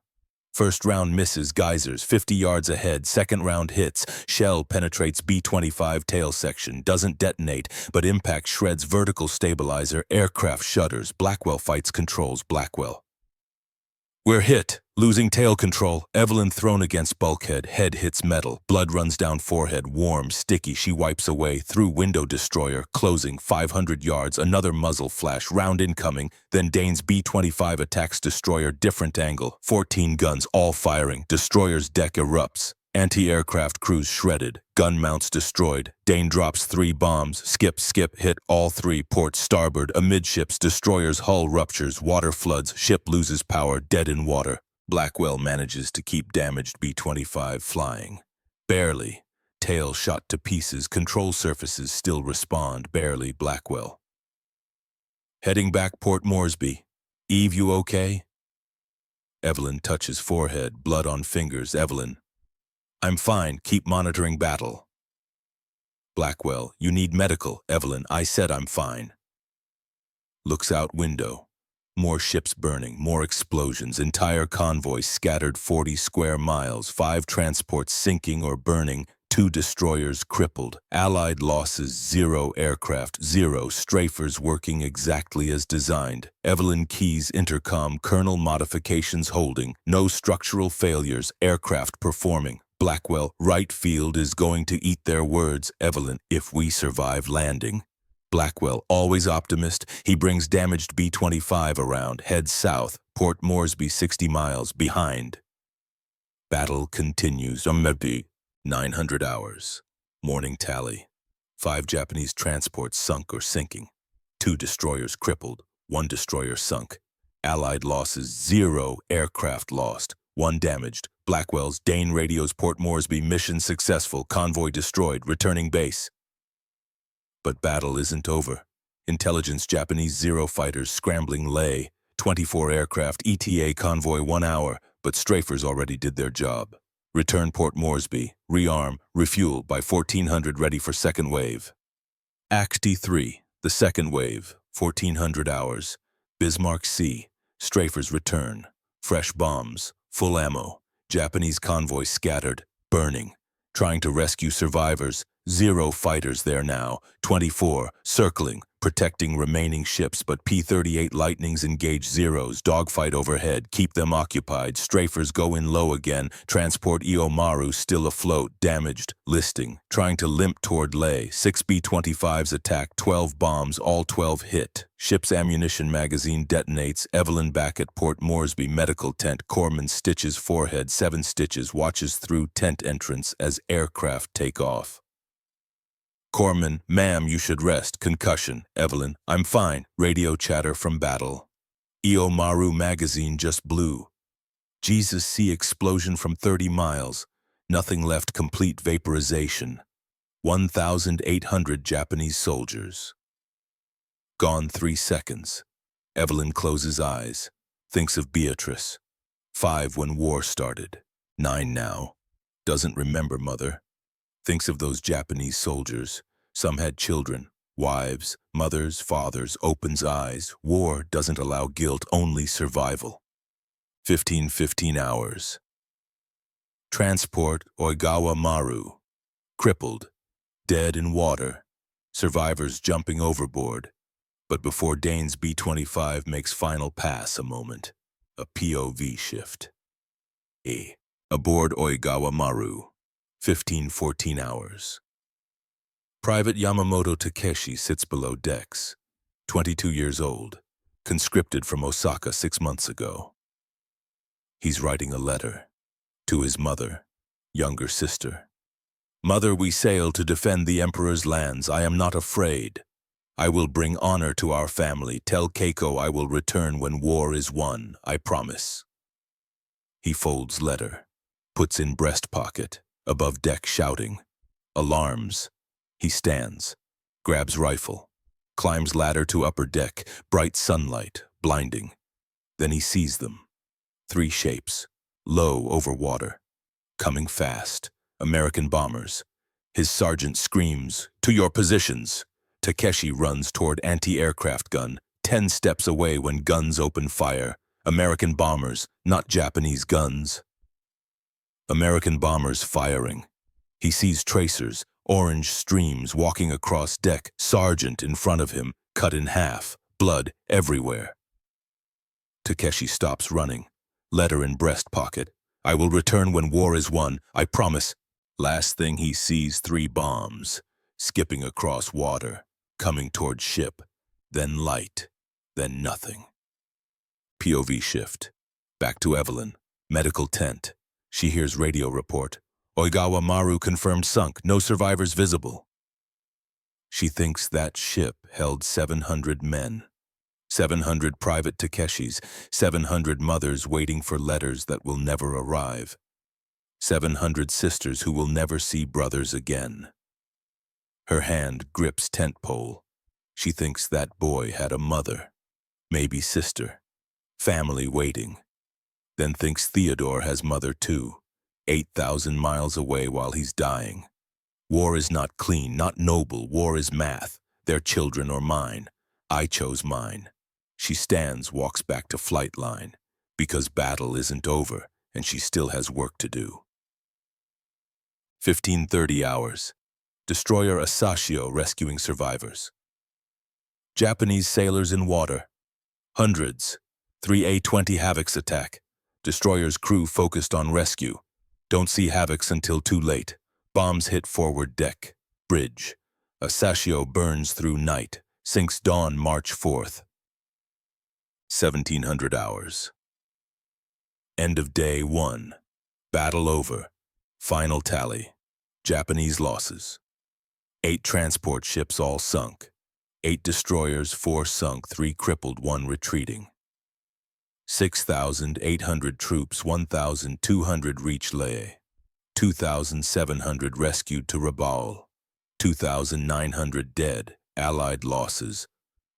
Speaker 1: First round misses, geysers, 50 yards ahead. Second round hits. Shell penetrates B-25 tail section. Doesn't detonate, but impact shreds vertical stabilizer. Aircraft shudders. Blackwell fights controls. Blackwell. We're hit. Losing tail control. Evelyn thrown against bulkhead. Head hits metal. Blood runs down forehead. Warm, sticky. She wipes away. Through window destroyer. Closing. 500 yards. Another muzzle flash. Round incoming. Then Dane's B-25 attacks destroyer. Different angle. 14 guns. All firing. Destroyer's deck erupts. Anti-aircraft crews shredded. Gun mounts destroyed. Dane drops 3 bombs. Skip, hit all 3. Port starboard. Amidships. Destroyer's hull ruptures. Water floods. Ship loses power. Dead in water. Blackwell manages to keep damaged B-25 flying. Barely. Tail shot to pieces. Control surfaces still respond. Barely. Blackwell. Heading back Port Moresby. Eve, you okay? Evelyn touches forehead. Blood on fingers. Evelyn. I'm fine. Keep monitoring battle. Blackwell. You need medical. Evelyn. I said I'm fine. Looks out window. More ships burning. More explosions. Entire convoy scattered 40 square miles. 5 transports sinking or burning. 2 destroyers crippled, Allied losses 0, aircraft 0, strafers working exactly as designed, Evelyn Keyes intercom, kernel modifications holding, no structural failures, aircraft performing. Blackwell, right field is going to eat their words, Evelyn, if we survive landing. Blackwell, always optimist, he brings damaged B-25 around, heads south, Port Moresby 60 miles behind. Battle continues, 900 hours. Morning tally. 5 Japanese transports sunk or sinking. 2 destroyers crippled, 1 destroyer sunk. Allied losses 0, aircraft lost, 1 damaged. Blackwell's Dane radios Port Moresby, mission successful, convoy destroyed, returning base. But battle isn't over. Intelligence Japanese 0 fighters scrambling Leh, 24 aircraft, ETA convoy 1 hour, but strafers already did their job. Return Port Moresby, rearm, refuel by 1400 ready for second wave. Act st3, the second wave, 1400 hours. Bismarck C, strafers return. Fresh bombs, full ammo, Japanese convoy scattered, burning. Trying to rescue survivors, 0 fighters there now, 24, circling, protecting remaining ships, but P-38 Lightnings engage Zeros, dogfight overhead, keep them occupied, strafers go in low again, transport Iomaru still afloat, damaged, listing, trying to limp toward Leh, 6 B-25s attack, 12 bombs, all 12 hit. Ship's ammunition magazine detonates, Evelyn back at Port Moresby medical tent, Corpsman stitches forehead, 7 stitches, watches through tent entrance as aircraft take off. Corpsman, ma'am, you should rest, concussion. Evelyn, I'm fine, radio chatter from battle. Iomaru magazine just blew. Jesus C explosion from 30 miles, nothing left, complete vaporization. 1,800 Japanese soldiers. Gone 3 seconds. Evelyn closes eyes, thinks of Beatrice. 5 when war started, 9 now. Doesn't remember mother. Thinks of those Japanese soldiers. Some had children, wives, mothers, fathers, opens eyes. War doesn't allow guilt, only survival. 15 hours. Transport Oigawa Maru. Crippled, dead in water. Survivors jumping overboard. But before Dane's B-25 makes final pass, a moment. A POV shift. Aboard Oigawa Maru. 14 hours. Private Yamamoto Takeshi sits below decks. 22 years old. Conscripted from Osaka 6 months ago. He's writing a letter. To his mother, younger sister. Mother, we sail to defend the Emperor's lands. I am not afraid. I will bring honor to our family. Tell Keiko I will return when war is won. I promise. He folds letter. Puts in breast pocket. Above deck shouting. Alarms. He stands. Grabs rifle. Climbs ladder to upper deck. Bright sunlight. Blinding. Then he sees them. 3 shapes. Low over water. Coming fast. American bombers. His sergeant screams, "To your positions!" Takeshi runs toward anti-aircraft gun, 10 steps away when guns open fire. American bombers, not Japanese guns. American bombers firing. He sees tracers, orange streams walking across deck, sergeant in front of him, cut in half, blood everywhere. Takeshi stops running. Letter in breast pocket. I will return when war is won, I promise. Last thing he sees, 3 bombs, skipping across water. Coming toward ship, then light, then nothing. POV shift. Back to Evelyn. Medical tent. She hears radio report. Oigawa Maru confirmed sunk, no survivors visible. She thinks that ship held 700 men. 700 private Takeshis, 700 mothers waiting for letters that will never arrive. 700 sisters who will never see brothers again. Her hand grips tent pole. She thinks that boy had a mother, maybe sister, family waiting. Then thinks Theodore has mother too, 8,000 miles away while he's dying. War is not clean, not noble, war is math. Their children or mine. I chose mine. She stands, walks back to flight line, because battle isn't over and she still has work to do. 15:30 hours. Destroyer Asashio rescuing survivors. Japanese sailors in water. Hundreds. 3A-20 Havocs attack. Destroyer's crew focused on rescue. Don't see Havocs until too late. Bombs hit forward deck. Bridge. Asashio burns through night. Sinks dawn March 4th. 1700 hours. End of day 1. Battle over. Final tally. Japanese losses. 8 transport ships all sunk. 8 destroyers, 4 sunk, 3 crippled, 1 retreating. 6,800 troops, 1,200 reach Lae. 2,700 rescued to Rabaul. 2,900 dead, Allied losses.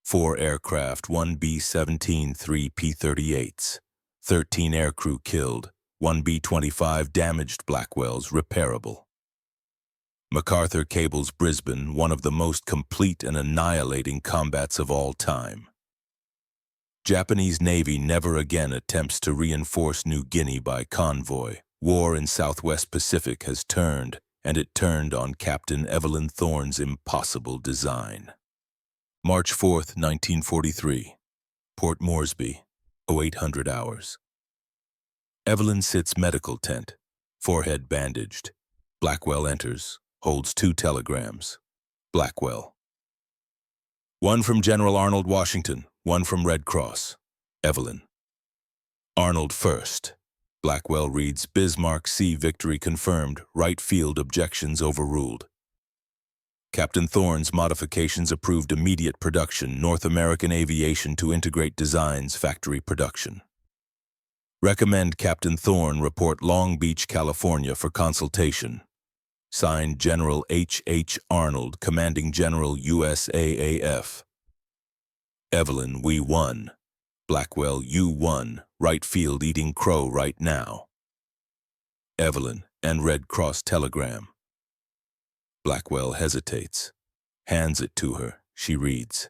Speaker 1: 4 aircraft, 1 B-17, 3 P-38s. 13 aircrew killed, 1 B-25 damaged, Blackwell's repairable. MacArthur cables Brisbane, one of the most complete and annihilating combats of all time. Japanese Navy never again attempts to reinforce New Guinea by convoy. War in Southwest Pacific has turned, and it turned on Captain Evelyn Thorne's impossible design. March 4th, 1943. Port Moresby, 0800 hours. Evelyn sits medical tent, forehead bandaged. Blackwell enters, holds 2 telegrams. Blackwell. 1 from General Arnold, Washington, 1 from Red Cross. Evelyn. Arnold first. Blackwell reads, Bismarck Sea victory confirmed, right field objections overruled. Captain Thorne's modifications approved immediate production, North American Aviation to integrate designs, factory production. Recommend Captain Thorne report Long Beach, California for consultation. Signed General H. H. Arnold, Commanding General USAAF. Evelyn, we won. Blackwell, you won. Right field eating crow right now. Evelyn, and Red Cross telegram. Blackwell hesitates. Hands it to her. She reads.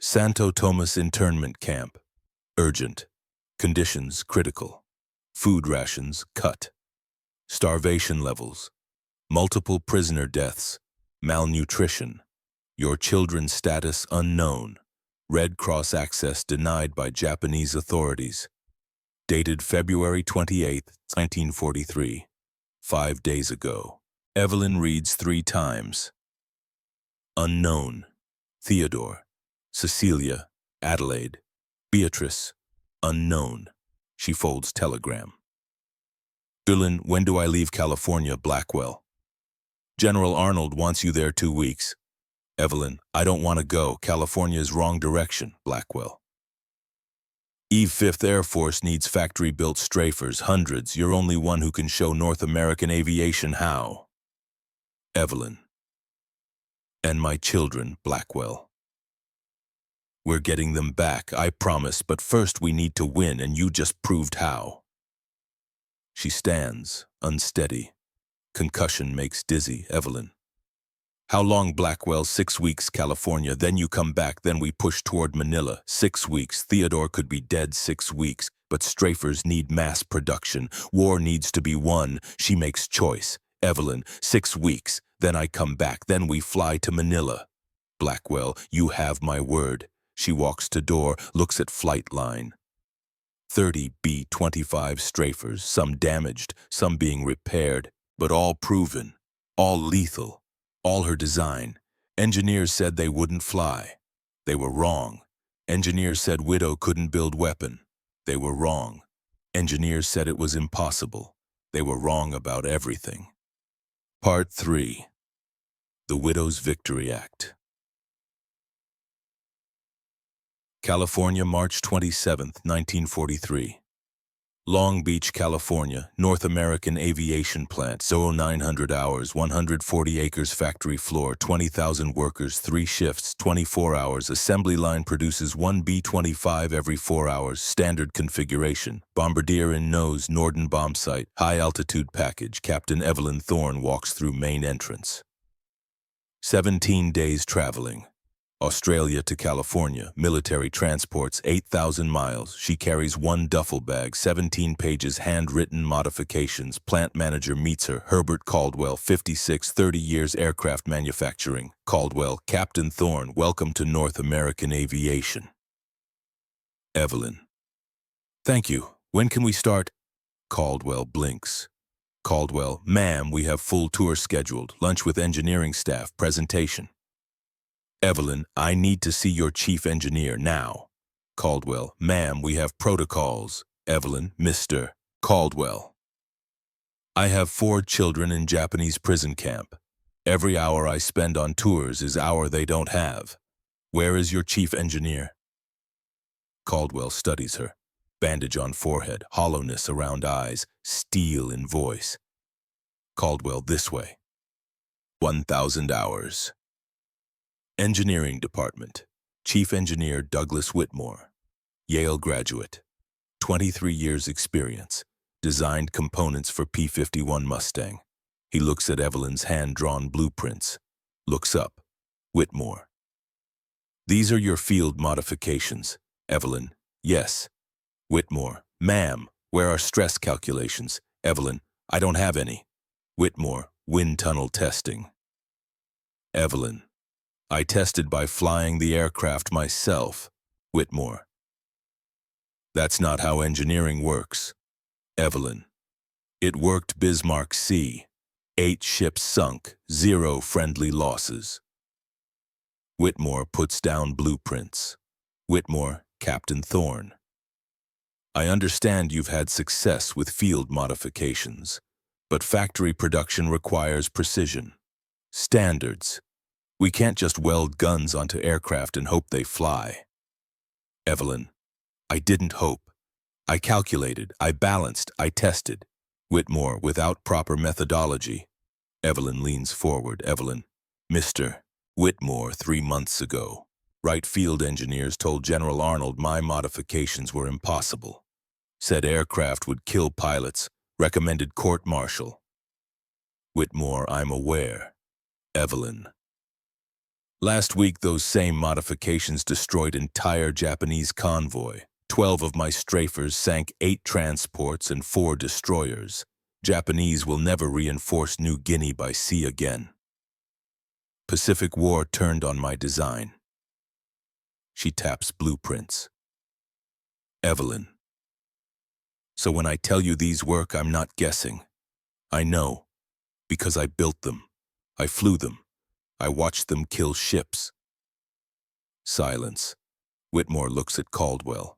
Speaker 1: Santo Tomas internment camp. Urgent. Conditions critical. Food rations cut. Starvation levels. Multiple prisoner deaths. Malnutrition. Your children's status unknown. Red Cross access denied by Japanese authorities. Dated February 28, 1943. 5 days ago. Evelyn reads 3 times. Unknown. Theodore. Cecilia. Adelaide. Beatrice. Unknown. She folds telegram. Berlin, when do I leave California? Blackwell. General Arnold wants you there 2 weeks. Evelyn, I don't want to go. California's wrong direction. Blackwell. Eve 5th Air Force needs factory-built strafers, hundreds. You're only one who can show North American aviation how. Evelyn. And my children, Blackwell. We're getting them back, I promise, but first we need to win, and you just proved how. She stands, unsteady. Concussion makes dizzy. Evelyn. How long? Blackwell. 6 weeks, California. Then you come back, then we push toward Manila. 6 weeks. Theodore could be dead 6 weeks, but strafers need mass production. War needs to be won. She makes choice. Evelyn. 6 weeks. Then I come back, then we fly to Manila. Blackwell. You have my word. She walks to door, looks at flight line. 30 B-25 strafers, some damaged, some being repaired, but all proven, all lethal, all her design. Engineers said they wouldn't fly. They were wrong. Engineers said Widow couldn't build weapon. They were wrong. Engineers said it was impossible. They were wrong about everything. Part 3. The Widow's Victory Act. California, March 27, 1943. Long Beach, California, North American Aviation Plant, 0900 hours, 140 acres factory floor, 20,000 workers, 3 shifts, 24 hours. Assembly line produces 1 B-25 every 4 hours, standard configuration. Bombardier in nose, Norden bomb site, high-altitude package. Captain Evelyn Thorne walks through main entrance. 17 days traveling. Australia to California, military transports 8,000 miles. She carries one duffel bag, 17 pages, handwritten modifications. Plant manager meets her, Herbert Caldwell, 56, 30 years aircraft manufacturing. Caldwell, Captain Thorne, welcome to North American aviation. Evelyn. Thank you. When can we start? Caldwell blinks. Caldwell, ma'am, we have full tour scheduled. Lunch with engineering staff, presentation. Evelyn, I need to see your chief engineer now. Caldwell, ma'am, we have protocols. Evelyn, Mr. Caldwell. I have 4 children in Japanese prison camp. Every hour I spend on tours is hour they don't have. Where is your chief engineer? Caldwell studies her. Bandage on forehead, hollowness around eyes, steel in voice. Caldwell, this way. 1,000 hours. Engineering Department. Chief Engineer Douglas Whitmore. Yale graduate. 23 years experience. Designed components for P-51 Mustang. He looks at Evelyn's hand-drawn blueprints. Looks up. Whitmore. These are your field modifications. Evelyn. Yes. Whitmore. Ma'am, where are stress calculations? Evelyn. I don't have any. Whitmore. Wind tunnel testing. Evelyn. I tested by flying the aircraft myself. Whitmore. That's not how engineering works. Evelyn. It worked. Bismarck Sea. 8 ships sunk, 0 friendly losses. Whitmore puts down blueprints. Whitmore, Captain Thorne. I understand you've had success with field modifications, but factory production requires precision. Standards. We can't just weld guns onto aircraft and hope they fly. Evelyn. I didn't hope. I calculated, I balanced, I tested. Whitmore, without proper methodology. Evelyn leans forward. Evelyn. Mr. Whitmore, 3 months ago. Wright field engineers told General Arnold my modifications were impossible. Said aircraft would kill pilots. Recommended court-martial. Whitmore, I'm aware. Evelyn. Last week, those same modifications destroyed entire Japanese convoy. 12 of my strafers sank 8 transports and 4 destroyers. Japanese will never reinforce New Guinea by sea again. Pacific War turned on my design. She taps blueprints. Evelyn. So when I tell you these work, I'm not guessing. I know, because I built them. I flew them. I watched them kill ships. Silence. Whitmore looks at Caldwell.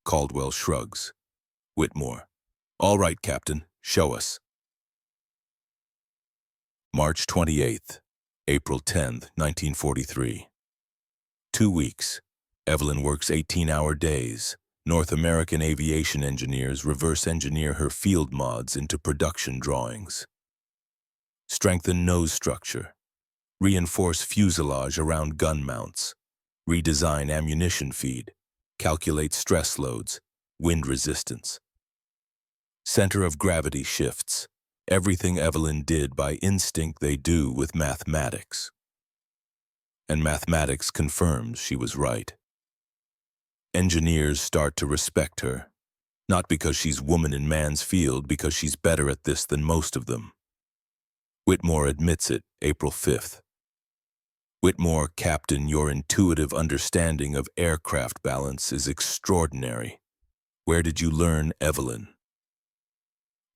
Speaker 1: Caldwell shrugs. Whitmore. All right, Captain, show us. March 28th, April 10th, 1943. 2 weeks. Evelyn works 18-hour days. North American aviation engineers reverse engineer her field mods into production drawings. Strengthen nose structure. Reinforce fuselage around gun mounts. Redesign ammunition feed. Calculate stress loads. Wind resistance. Center of gravity shifts. Everything Evelyn did by instinct they do with mathematics. And mathematics confirms she was right. Engineers start to respect her. Not because she's woman in man's field, because she's better at this than most of them. Whitmore admits it, April 5th. Whitmore, Captain, your intuitive understanding of aircraft balance is extraordinary. Where did you learn, Evelyn?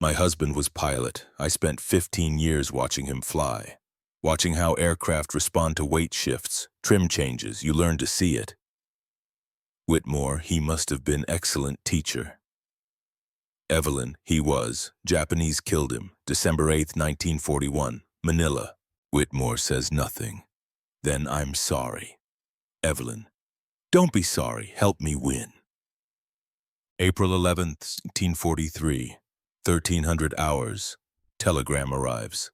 Speaker 1: My husband was pilot. I spent 15 years watching him fly. Watching how aircraft respond to weight shifts, trim changes, you learn to see it. Whitmore, he must have been excellent teacher. Evelyn, he was. Japanese killed him, December 8, 1941, Manila. Whitmore says nothing. Then I'm sorry. Evelyn, don't be sorry, help me win. April 11th, 1943, 1300 hours. Telegram arrives.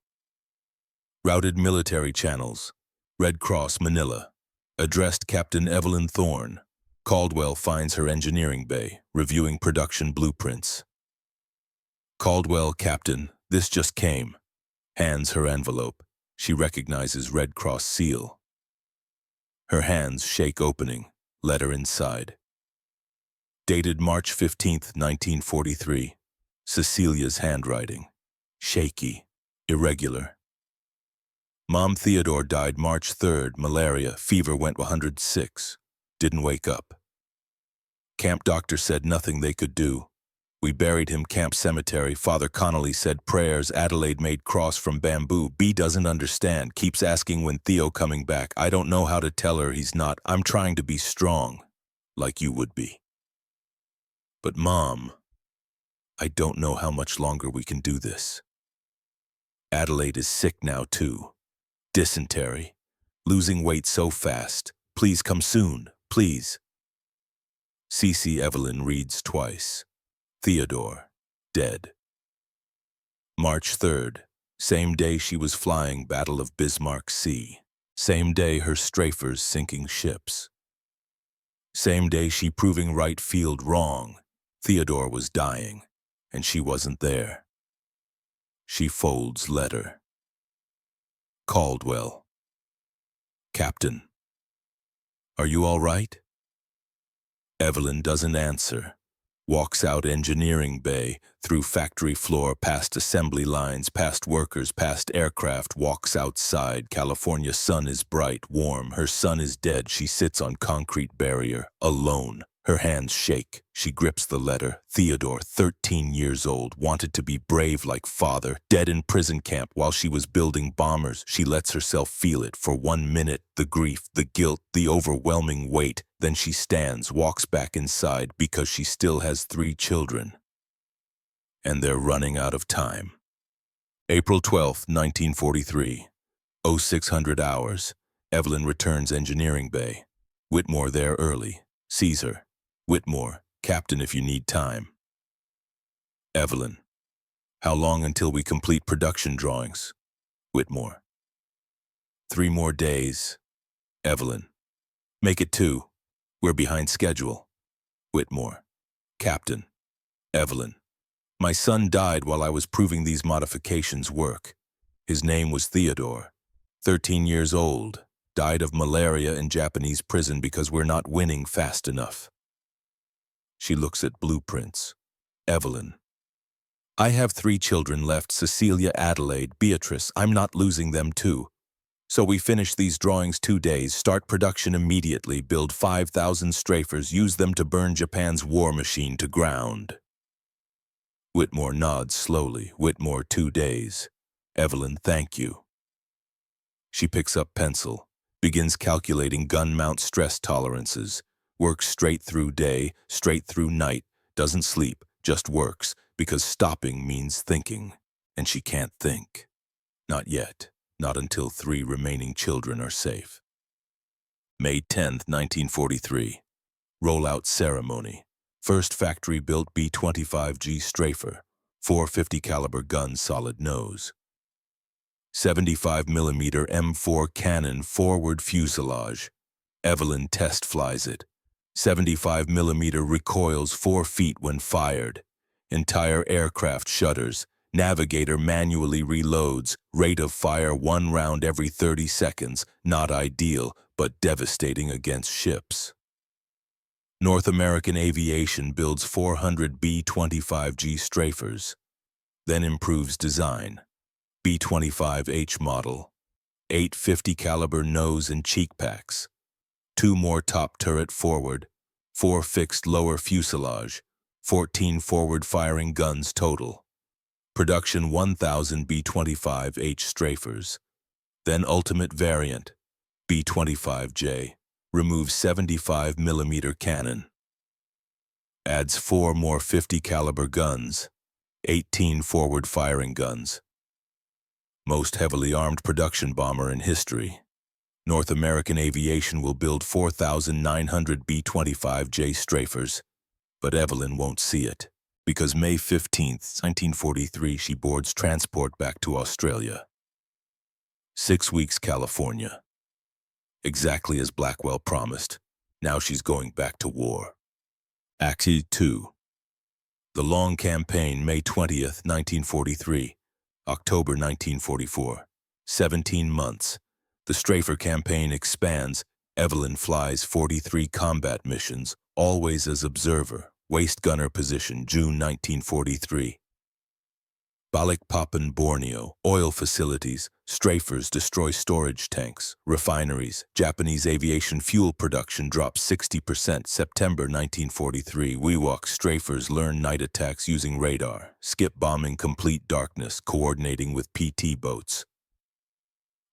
Speaker 1: Routed military channels. Red Cross, Manila. Addressed Captain Evelyn Thorne. Caldwell finds her engineering bay, reviewing production blueprints. Caldwell, Captain, this just came. Hands her envelope. She recognizes Red Cross seal. Her hands shake opening, letter inside. Dated March 15th, 1943. Cecilia's handwriting. Shaky, irregular. Mom Theodore died March 3rd, malaria, fever went 106. Didn't wake up. Camp doctor said nothing they could do. We buried him camp cemetery. Father Connolly said prayers. Adelaide made cross from bamboo. B doesn't understand, keeps asking when Theo coming back. I don't know how to tell her he's not. I'm trying to be strong, like you would be. But Mom, I don't know how much longer we can do this. Adelaide is sick now too. Dysentery. Losing weight so fast. Please come soon, please. Cece Evelyn reads twice. Theodore, dead. March 3rd, same day she was flying Battle of Bismarck Sea. Same day her strafers sinking ships. Same day she proving right field wrong. Theodore was dying, and she wasn't there. She folds letter. Caldwell. Captain. Are you all right? Evelyn doesn't answer. Walks out engineering bay, through factory floor, past assembly lines, past workers, past aircraft, walks outside. California sun is bright, warm. Her son is dead. She sits on concrete barrier, alone. Her hands shake. She grips the letter. Theodore, 13 years old, wanted to be brave like father, dead in prison camp while she was building bombers. She lets herself feel it for 1 minute, the grief, the guilt, the overwhelming weight. Then she stands, walks back inside because she still has 3 children. And they're running out of time. April 12th, 1943. 0600 hours. Evelyn returns engineering bay. Whitmore there early. Sees her. Whitmore, Captain if you need time. Evelyn, how long until we complete production drawings? Whitmore, 3 more days. Evelyn, make it 2. We're behind schedule. Whitmore, Captain. Evelyn, my son died while I was proving these modifications work. His name was Theodore, 13 years old, died of malaria in Japanese prison because we're not winning fast enough. She looks at blueprints. Evelyn, I have 3 children left, Cecilia, Adelaide, Beatrice. I'm not losing them too. So we finish these drawings 2 days, start production immediately, build 5,000 strafers, use them to burn Japan's war machine to ground. Whitmore nods slowly. Whitmore, 2 days. Evelyn, thank you. She picks up pencil, begins calculating gun mount stress tolerances, works straight through day, straight through night, doesn't sleep, just works, because stopping means thinking, and she can't think. Not yet. Not until 3 remaining children are safe. May 10th, 1943. Rollout ceremony. First factory-built B-25G Strafer. 450 caliber gun, solid nose. 75mm M4 cannon, forward fuselage. Evelyn test flies it. 75mm recoils 4 feet when fired. Entire aircraft shudders. Navigator manually reloads, rate of fire 1 round every 30 seconds, not ideal, but devastating against ships. North American Aviation builds 400 B-25G Strafers, then improves design. B-25H model, 850 caliber nose and cheek packs, 2 more top turret forward, 4 fixed lower fuselage, 14 forward firing guns total. Production 1,000 B-25H strafers. Then ultimate variant, B-25J, removes 75mm cannon. Adds 4 more 50 caliber guns, 18 forward firing guns. Most heavily armed production bomber in history. North American Aviation will build 4,900 B-25J strafers, but Evelyn won't see it. Because May 15th, 1943, she boards transport back to Australia. 6 weeks California. Exactly as Blackwell promised, now she's going back to war. Act 2. The long campaign, May 20th, 1943, October 1944. 17 months. The Strafer campaign expands, Evelyn flies 43 combat missions, always as observer. Waist gunner position, June 1943. Balikpapan, Borneo, oil facilities, strafers destroy storage tanks, refineries, Japanese aviation fuel production drops 60%, September 1943. Wewak strafers learn night attacks using radar, skip bombing complete darkness, coordinating with PT boats.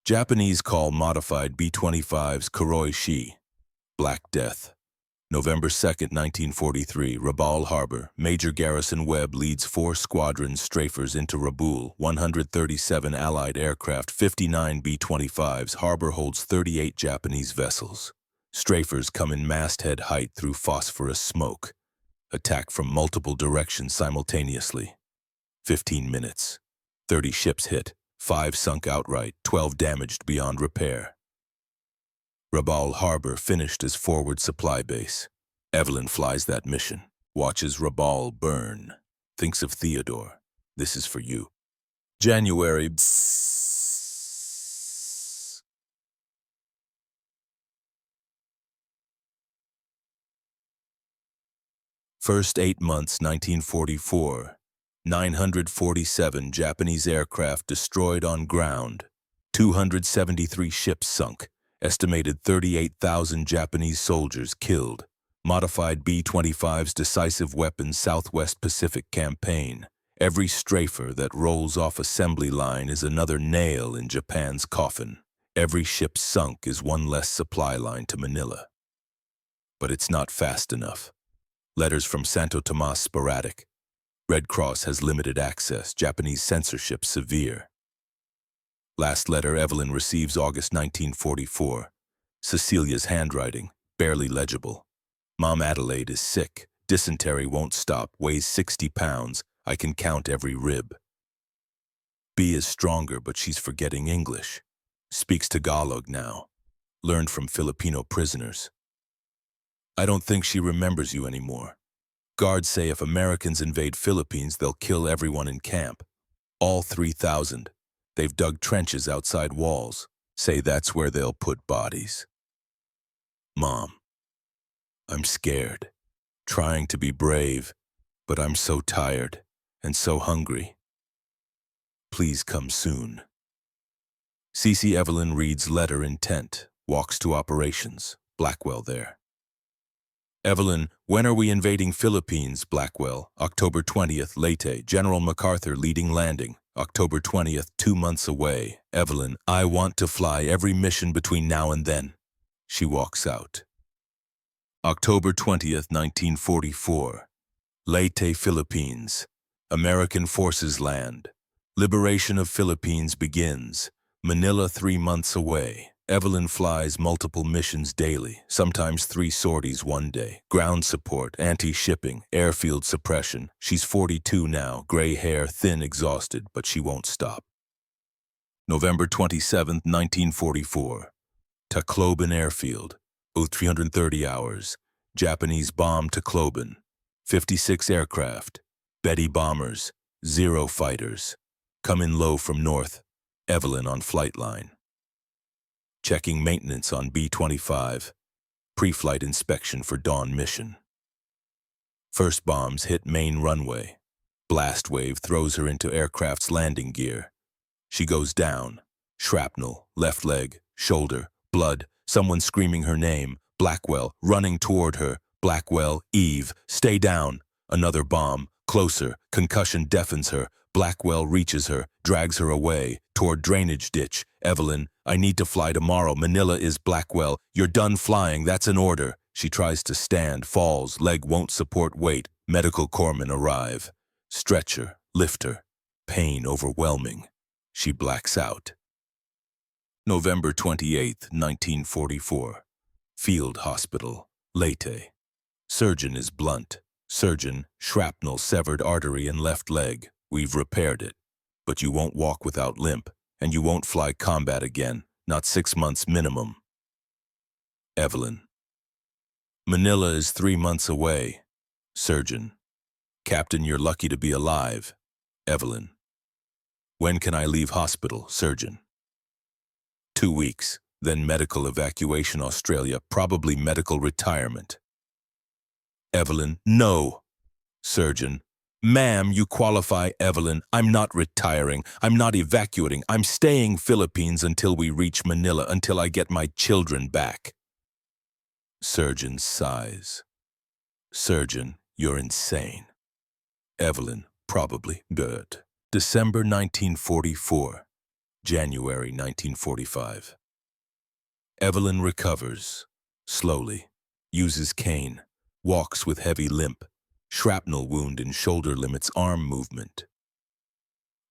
Speaker 1: Japanese call modified B-25s Kuroi-shi, Black Death. November 2, 1943, Rabaul Harbor. Major Garrison Webb leads 4 squadron strafers into Rabaul, 137 Allied aircraft, 59 B-25s. Harbor holds 38 Japanese vessels. Strafers come in masthead height through phosphorus smoke. Attack from multiple directions simultaneously. 15 minutes. 30 ships hit, 5 sunk outright, 12 damaged beyond repair. Rabaul Harbor finished as forward supply base. Evelyn flies that mission, watches Rabaul burn, thinks of Theodore. This is for you. January. First 8 months, 1944. 947 Japanese aircraft destroyed on ground. 273 ships sunk. Estimated 38,000 Japanese soldiers killed. Modified B-25's decisive weapons Southwest Pacific campaign. Every strafer that rolls off assembly line is another nail in Japan's coffin. Every ship sunk is one less supply line to Manila. But it's not fast enough. Letters from Santo Tomas sporadic. Red Cross has limited access. Japanese censorship severe. Last letter Evelyn receives August 1944. Cecilia's handwriting, barely legible. Mom Adelaide is sick. Dysentery won't stop. Weighs 60 pounds. I can count every rib. B is stronger, but she's forgetting English. Speaks Tagalog now. Learned from Filipino prisoners. I don't think she remembers you anymore. Guards say if Americans invade Philippines, they'll kill everyone in camp. All 3,000. They've dug trenches outside walls. Say that's where they'll put bodies. Mom, I'm scared. Trying to be brave, but I'm so tired and so hungry. Please come soon. Cece Evelyn reads letter intent, walks to operations. Blackwell there. Evelyn, when are we invading Philippines? Blackwell, October 20th, Leyte. General MacArthur leading landing. October 20th, 2 months away. Evelyn, I want to fly every mission between now and then. She walks out. October 20th, 1944. Leyte, Philippines. American forces land. Liberation of Philippines begins. Manila 3 months away. Evelyn flies multiple missions daily, sometimes 3 sorties one day. Ground support, anti-shipping, airfield suppression. She's 42 now, gray hair, thin, exhausted, but she won't stop. November 27, 1944. Tacloban Airfield. 330 hours. Japanese bomb Tacloban. 56 aircraft. Betty bombers. 0 fighters. Come in low from north. Evelyn on flight line. Checking maintenance on B-25. Pre-flight inspection for dawn mission. First bombs hit main runway. Blast wave throws her into aircraft's landing gear. She goes down. Shrapnel, left leg, shoulder, blood, someone screaming her name. Blackwell, running toward her. Blackwell, Eve, stay down. Another bomb, closer, concussion deafens her. Blackwell reaches her, drags her away, toward drainage ditch. Evelyn, I need to fly tomorrow. Manila is Blackwell. You're done flying, that's an order. She tries to stand, falls, leg won't support weight. Medical corpsmen arrive. Stretcher, lift her. Pain overwhelming. She blacks out. November 28, 1944. Field Hospital, Leyte. Surgeon is blunt. Surgeon, shrapnel severed artery in left leg. We've repaired it. But you won't walk without limp, and you won't fly combat again, not 6 months minimum. Evelyn. Manila is 3 months away. Surgeon. Captain, you're lucky to be alive. Evelyn. When can I leave hospital? Surgeon. 2 weeks. then medical evacuation Australia, probably medical retirement. Evelyn, no. Surgeon, ma'am, you qualify. Evelyn, I'm not retiring. I'm not evacuating. I'm staying Philippines until we reach Manila, until I get my children back. Surgeon sighs. Surgeon, you're insane. Evelyn, probably. Good. December 1944. January 1945. Evelyn recovers. Slowly. Uses cane. Walks with heavy limp. Shrapnel wound in shoulder limits arm movement.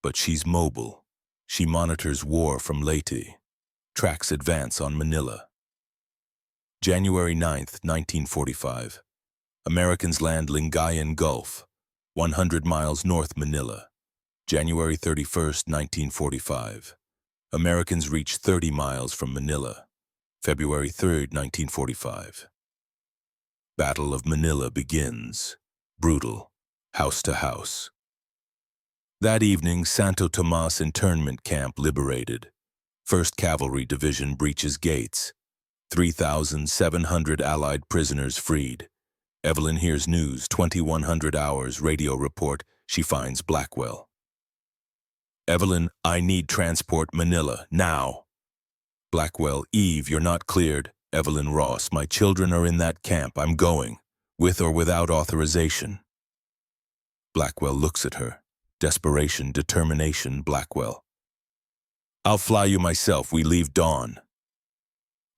Speaker 1: But she's mobile. She monitors war from Leyte. Tracks advance on Manila. January 9th, 1945. Americans land Lingayen Gulf, 100 miles north Manila. January 31st, 1945. Americans reach 30 miles from Manila. February 3rd, 1945. Battle of Manila begins. Brutal. House to house. That evening, Santo Tomas internment camp liberated. 1st Cavalry Division breaches gates. 3,700 Allied prisoners freed. Evelyn hears news, 2100 hours radio report. She finds Blackwell. Evelyn, I need transport Manila, now. Blackwell, Eve, you're not cleared. Evelyn Ross, my children are in that camp. I'm going, with or without authorization. Blackwell looks at her. Desperation, determination, Blackwell. I'll fly you myself. We leave dawn.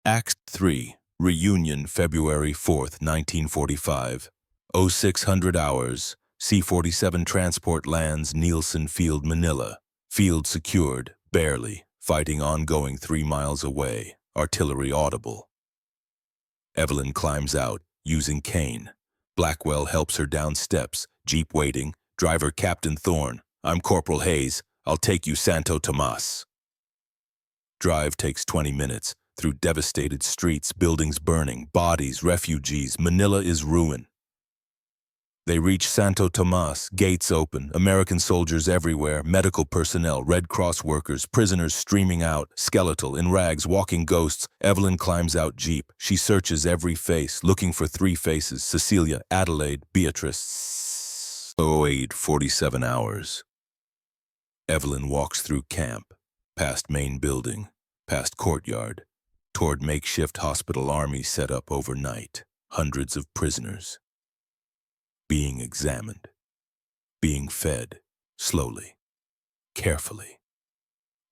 Speaker 1: Act 3. Reunion, February 4th, 1945. 0600 hours. C-47 transport lands Nielsen Field, Manila. Field secured, barely. Fighting ongoing 3 miles away. Artillery audible. Evelyn climbs out, using cane. Blackwell helps her down steps. Jeep waiting. Driver Captain Thorne. I'm Corporal Hayes. I'll take you Santo Tomas. Drive takes 20 minutes. Through devastated streets, buildings burning, bodies, refugees. Manila is ruin. They reach Santo Tomas, gates open, American soldiers everywhere, medical personnel, Red Cross workers, prisoners streaming out, skeletal, in rags, walking ghosts. Evelyn climbs out Jeep. She searches every face, looking for 3 faces: Cecilia, Adelaide, Beatrice. 47 hours. Evelyn walks through camp, past main building, past courtyard, toward makeshift hospital army set up overnight. Hundreds of prisoners. Being examined. Being fed. Slowly. Carefully.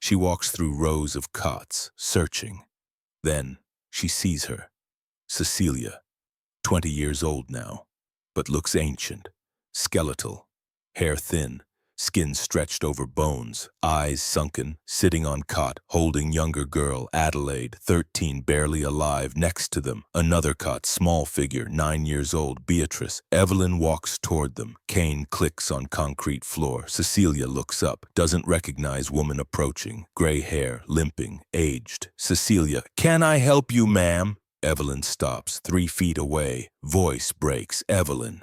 Speaker 1: She walks through rows of cots, searching. Then she sees her. Cecilia, 20 years old now, but looks ancient. Skeletal. Hair thin. Skin stretched over bones, eyes sunken, sitting on cot, holding younger girl, Adelaide, 13, barely alive, next to them. Another cot, small figure, 9 years old, Beatrice. Evelyn walks toward them. Cane clicks on concrete floor. Cecilia looks up, doesn't recognize woman approaching. Gray hair, limping, aged. Cecilia, can I help you, ma'am? Evelyn stops, 3 feet away. Voice breaks. Evelyn.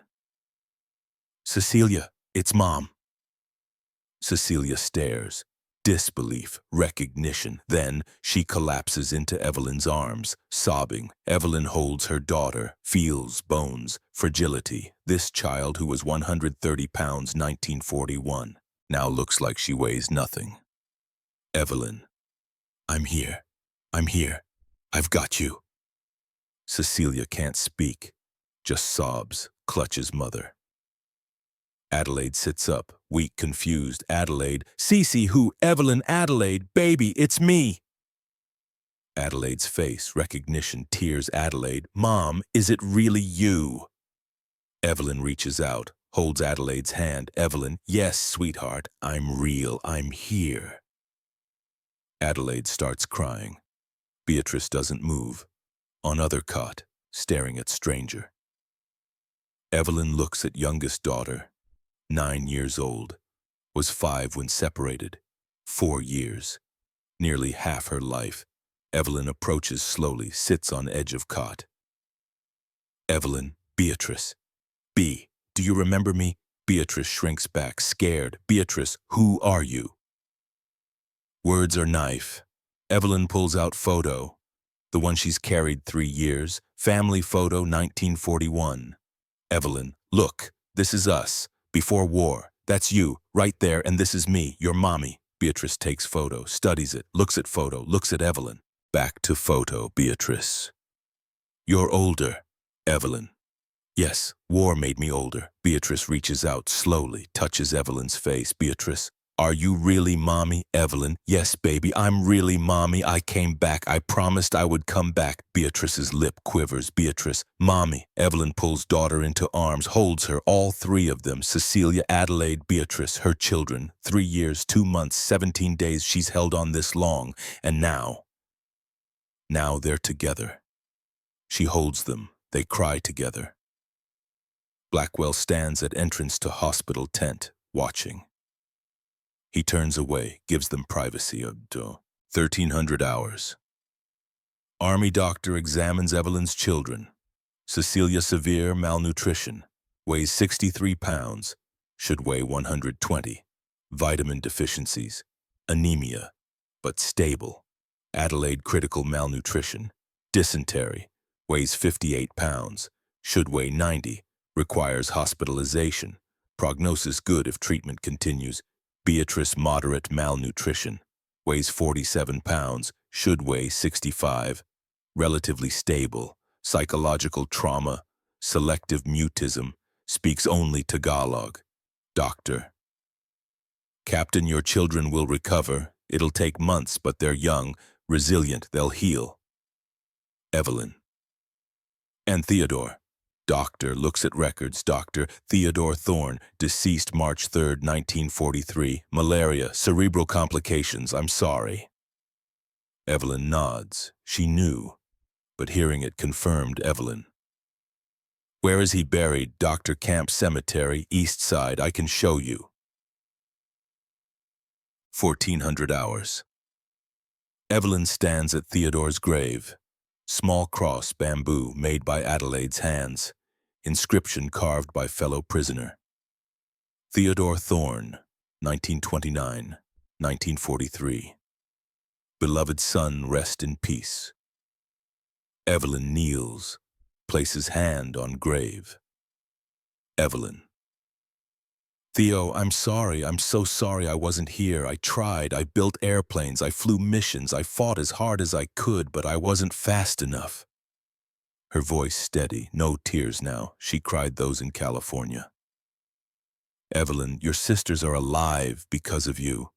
Speaker 1: Cecilia, it's Mom. Cecilia stares. Disbelief, recognition. Then she collapses into Evelyn's arms, sobbing. Evelyn holds her daughter, feels bones, fragility. This child, who was 130 pounds 1941, now looks like she weighs nothing. Evelyn. I'm here. I'm here. I've got you. Cecilia can't speak, just sobs, clutches mother. Adelaide sits up, weak, confused. Adelaide. Cece, who? Evelyn, Adelaide. Baby, it's me. Adelaide's face, recognition, tears. Adelaide. Mom, is it really you? Evelyn reaches out, holds Adelaide's hand. Evelyn. Yes, sweetheart. I'm real. I'm here. Adelaide starts crying. Beatrice doesn't move. On other cot, staring at stranger. Evelyn looks at youngest daughter. 9 years old, was 5 when separated, 4 years, nearly half her life. Evelyn approaches slowly, sits on edge of cot. Evelyn, Beatrice. B, do you remember me? Beatrice shrinks back, scared. Beatrice, who are you? Words are knife. Evelyn pulls out photo. The one she's carried 3 years. Family photo 1941. Evelyn, look, this is us. Before war. That's you, right there, and this is me, your mommy. Beatrice takes photo, studies it, looks at photo, looks at Evelyn. Back to photo, Beatrice. You're older, Evelyn. Yes, war made me older. Beatrice reaches out slowly, touches Evelyn's face. Beatrice, are you really mommy? Evelyn, yes, baby, I'm really mommy. I came back. I promised I would come back. Beatrice's lip quivers. Beatrice, mommy. Evelyn pulls daughter into arms, holds her, all 3 of them. Cecilia, Adelaide, Beatrice, her children. 3 years, 2 months, 17 days she's held on this long. And now they're together. She holds them. They cry together. Blackwell stands at entrance to hospital tent, watching. He turns away, gives them privacy. 1300 hours. Army doctor examines Evelyn's children. Cecilia, severe malnutrition, weighs 63 pounds, should weigh 120. Vitamin deficiencies, anemia, but stable. Adelaide, critical malnutrition, dysentery, weighs 58 pounds, should weigh 90. Requires hospitalization. Prognosis good if treatment continues. Beatrice, moderate malnutrition. Weighs 47 pounds. Should weigh 65. Relatively stable. Psychological trauma. Selective mutism. Speaks only Tagalog. Doctor. Captain, your children will recover. It'll take months, but they're young. Resilient, they'll heal. Evelyn. And Theodore. Doctor looks at records. Dr. Theodore Thorne, deceased March 3, 1943. Malaria, cerebral complications. I'm sorry. Evelyn nods. She knew, but hearing it confirmed Evelyn. Where is he buried? Dr. Camp Cemetery, East Side. I can show you. 1400 hours. Evelyn stands at Theodore's grave. Small cross, bamboo, made by Adelaide's hands. Inscription carved by fellow prisoner. Theodore Thorne, 1929, 1943. Beloved son, rest in peace. Evelyn kneels, places hand on grave. Evelyn. Theo, I'm sorry. I'm so sorry I wasn't here. I tried. I built airplanes. I flew missions. I fought as hard as I could, but I wasn't fast enough. Her voice steady, no tears now. She cried those in California. Evelyn, your sisters are alive because of you.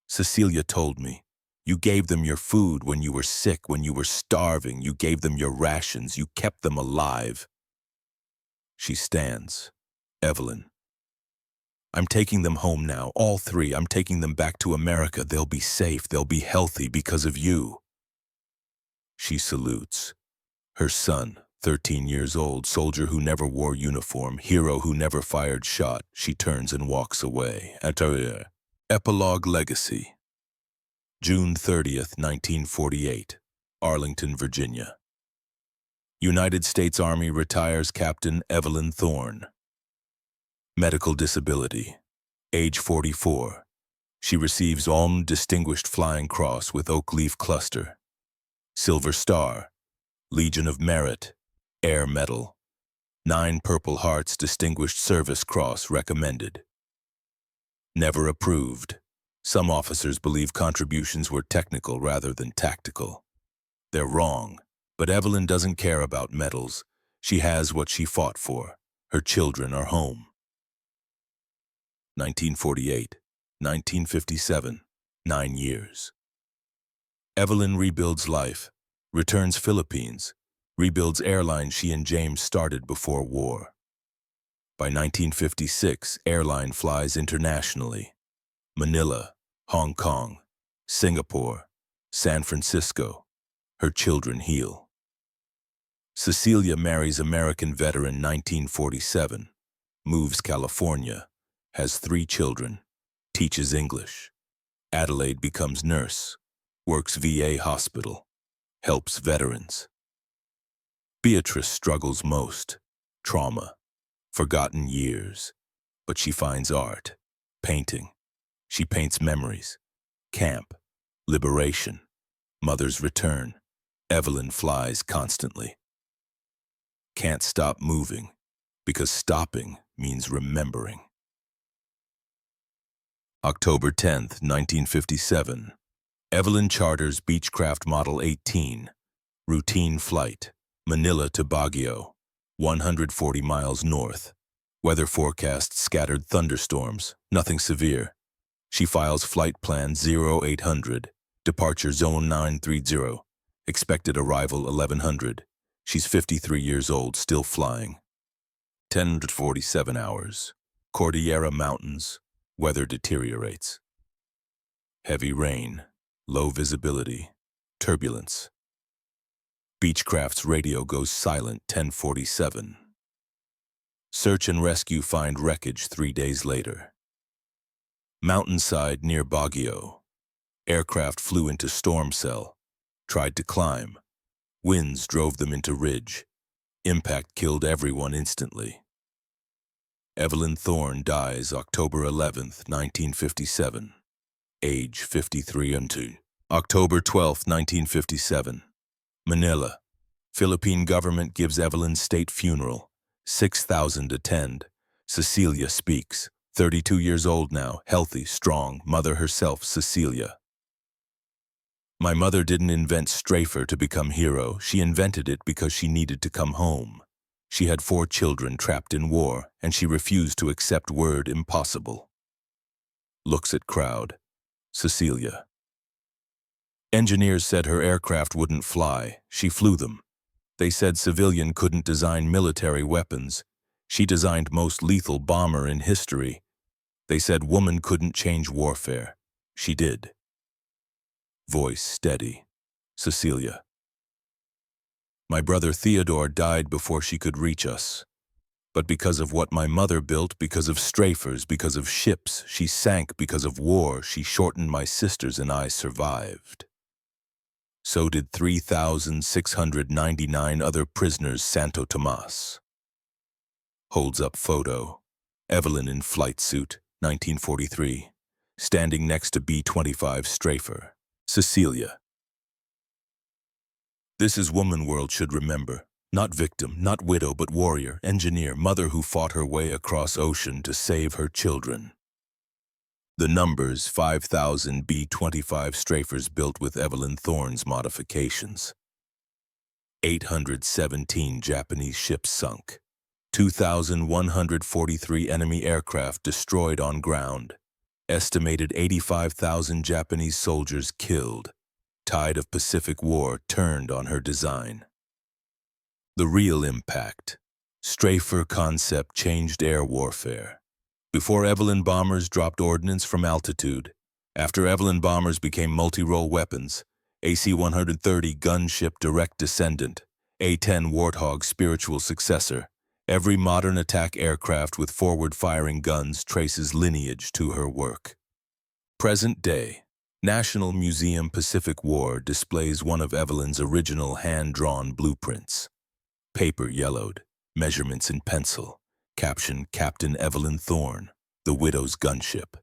Speaker 1: Cecilia told me. You gave them your food when you were sick, when you were starving. You gave them your rations. You kept them alive. She stands. Evelyn. I'm taking them home now, all 3. I'm taking them back to America. They'll be safe. They'll be healthy because of you. She salutes. Her son, 13 years old, soldier who never wore uniform, hero who never fired shot. She turns and walks away. Epilogue Legacy. June 30th, 1948. Arlington, Virginia. United States Army retires Captain Evelyn Thorne. Medical disability. Age 44. She receives Homme Distinguished Flying Cross with Oak Leaf Cluster. Silver Star. Legion of Merit, Air Medal, 9 Purple Hearts Distinguished Service Cross recommended. Never approved. Some officers believe contributions were technical rather than tactical. They're wrong, but Evelyn doesn't care about medals. She has what she fought for. Her children are home. 1948, 1957, 9 years. Evelyn rebuilds life. Returns Philippines, rebuilds airline she and James started before war. By 1956, airline flies internationally. Manila, Hong Kong, Singapore, San Francisco. Her children heal. Cecilia marries American veteran 1947, moves California, has 3 children, teaches English. Adelaide becomes nurse, works VA hospital. Helps veterans. Beatrice struggles most. Trauma. Forgotten years. But she finds art. Painting. She paints memories. Camp. Liberation. Mother's return. Evelyn flies constantly. Can't stop moving, because stopping means remembering. October 10th, 1957. Evelyn charters Beechcraft Model 18, routine flight, Manila to Baguio, 140 miles north. Weather forecast scattered thunderstorms, nothing severe. She files flight plan 0800, departure zone 930, expected arrival 1100. She's 53 years old, still flying. 10 to 47 hours. Cordillera Mountains, weather deteriorates. Heavy rain, low visibility, turbulence. Beechcraft's radio goes silent 10:47. Search and rescue find wreckage 3 days later. Mountainside near Baguio. Aircraft flew into storm cell, tried to climb. Winds drove them into ridge. Impact killed everyone instantly. Evelyn Thorne dies October 11th, 1957. Age 53 and 2. October 12th, 1957. Manila. Philippine government gives Evelyn state funeral. 6,000 attend. Cecilia speaks. 32 years old now, healthy, strong, mother herself, Cecilia. My mother didn't invent strafer to become hero. She invented it because she needed to come home. She had 4 children trapped in war, and she refused to accept word impossible. Looks at crowd. Cecilia. Engineers said her aircraft wouldn't fly. She flew them. They said civilian couldn't design military weapons. She designed most lethal bomber in history. They said woman couldn't change warfare. She did. Voice steady. Cecilia. My brother Theodore died before she could reach us. But because of what my mother built, because of strafers, because of ships, she sank because of war, she shortened my sisters and I survived. So did 3,699 other prisoners Santo Tomas. Holds up photo. Evelyn in flight suit, 1943, standing next to B-25 strafer. Cecilia. This is woman world should remember. Not victim, not widow, but warrior, engineer, mother who fought her way across ocean to save her children. The numbers 5,000 B-25 strafers built with Evelyn Thorne's modifications. 817 Japanese ships sunk. 2,143 enemy aircraft destroyed on ground. Estimated 85,000 Japanese soldiers killed. Tide of Pacific War turned on her design. The real impact. Strafer concept changed air warfare. Before Evelyn bombers dropped ordnance from altitude, after Evelyn bombers became multi-role weapons, AC-130 gunship direct descendant, A-10 Warthog spiritual successor, every modern attack aircraft with forward-firing guns traces lineage to her work. Present day. National Museum Pacific War displays one of Evelyn's original hand-drawn blueprints. Paper yellowed, measurements in pencil, caption Captain Evelyn Thorne, the widow's gunship.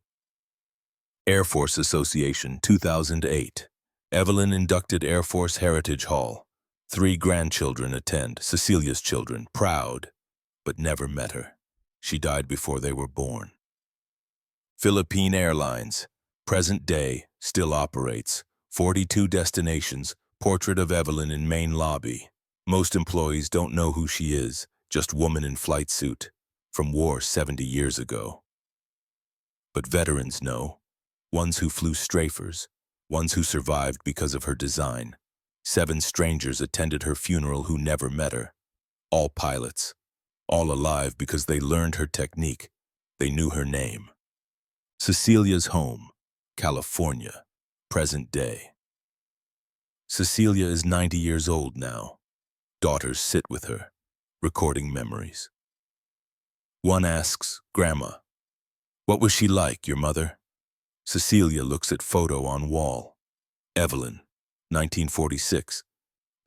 Speaker 1: Air Force Association 2008. Evelyn inducted Air Force Heritage Hall. 3 grandchildren attend, Cecilia's children, proud, but never met her. She died before they were born. Philippine Airlines. Present day, still operates. 42 destinations, portrait of Evelyn in main lobby. Most employees don't know who she is, just woman in flight suit, from war 70 years ago. But veterans know, ones who flew strafers, ones who survived because of her design. 7 strangers attended her funeral who never met her. All pilots, all alive because they learned her technique, they knew her name. Cecilia's home. California, present day. Cecilia is 90 years old now. Daughters sit with her, recording memories. One asks, Grandma, what was she like, your mother? Cecilia looks at photo on wall. Evelyn, 1946,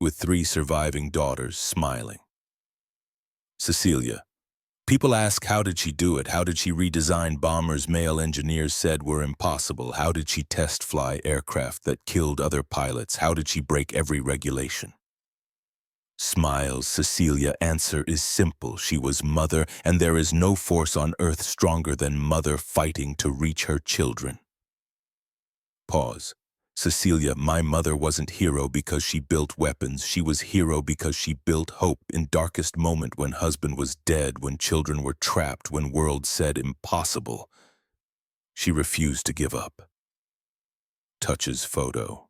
Speaker 1: with 3 surviving daughters smiling. Cecilia, People ask, how did she do it? How did she redesign bombers male engineers said were impossible? How did she test fly aircraft that killed other pilots? How did she break every regulation? Smiles, Cecilia. Answer is simple. She was mother, and there is no force on earth stronger than mother fighting to reach her children. Pause. Cecilia, my mother wasn't hero because she built weapons. She was hero because she built hope in darkest moment when husband was dead, when children were trapped, when world said impossible. She refused to give up. Touches photo.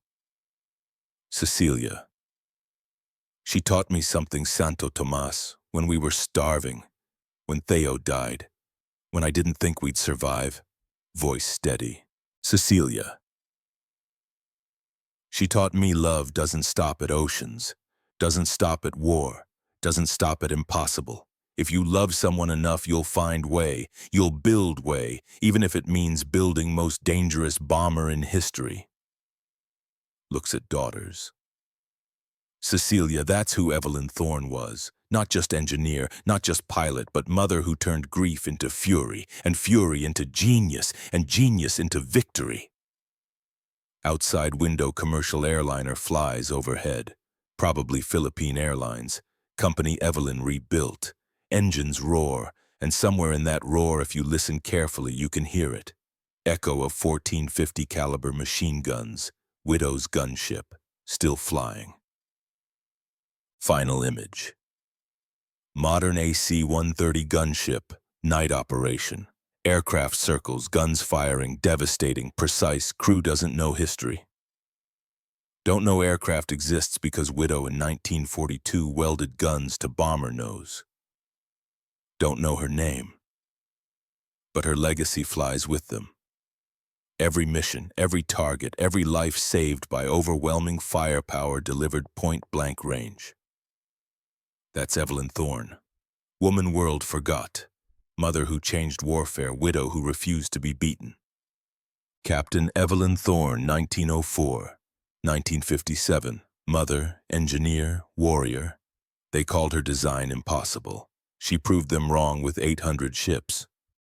Speaker 1: Cecilia. She taught me something, Santo Tomas, when we were starving, when Theo died, when I didn't think we'd survive. Voice steady. Cecilia. She taught me love doesn't stop at oceans, doesn't stop at war, doesn't stop at impossible. If you love someone enough, you'll find way, you'll build way, even if it means building most dangerous bomber in history. Looks at daughters. Cecilia, that's who Evelyn Thorne was. Not just engineer, not just pilot, but mother who turned grief into fury, and fury into genius, and genius into victory. Outside window, commercial airliner flies overhead. Probably Philippine Airlines. Company Evelyn rebuilt. Engines roar, and somewhere in that roar, if you listen carefully, you can hear it. Echo of 1450 caliber machine guns. Widow's gunship, still flying. Final image. Modern AC-130 gunship, night operation. Aircraft circles, guns firing, devastating, precise, crew doesn't know history. Don't know aircraft exists because Widow in 1942 welded guns to bomber nose. Don't know her name. But her legacy flies with them. Every mission, every target, every life saved by overwhelming firepower delivered point-blank range. That's Evelyn Thorne. Woman world forgot. Mother who changed warfare, widow who refused to be beaten. Captain Evelyn Thorne, 1904, 1957. Mother, engineer, warrior. They called her design impossible. She proved them wrong with 800 ships.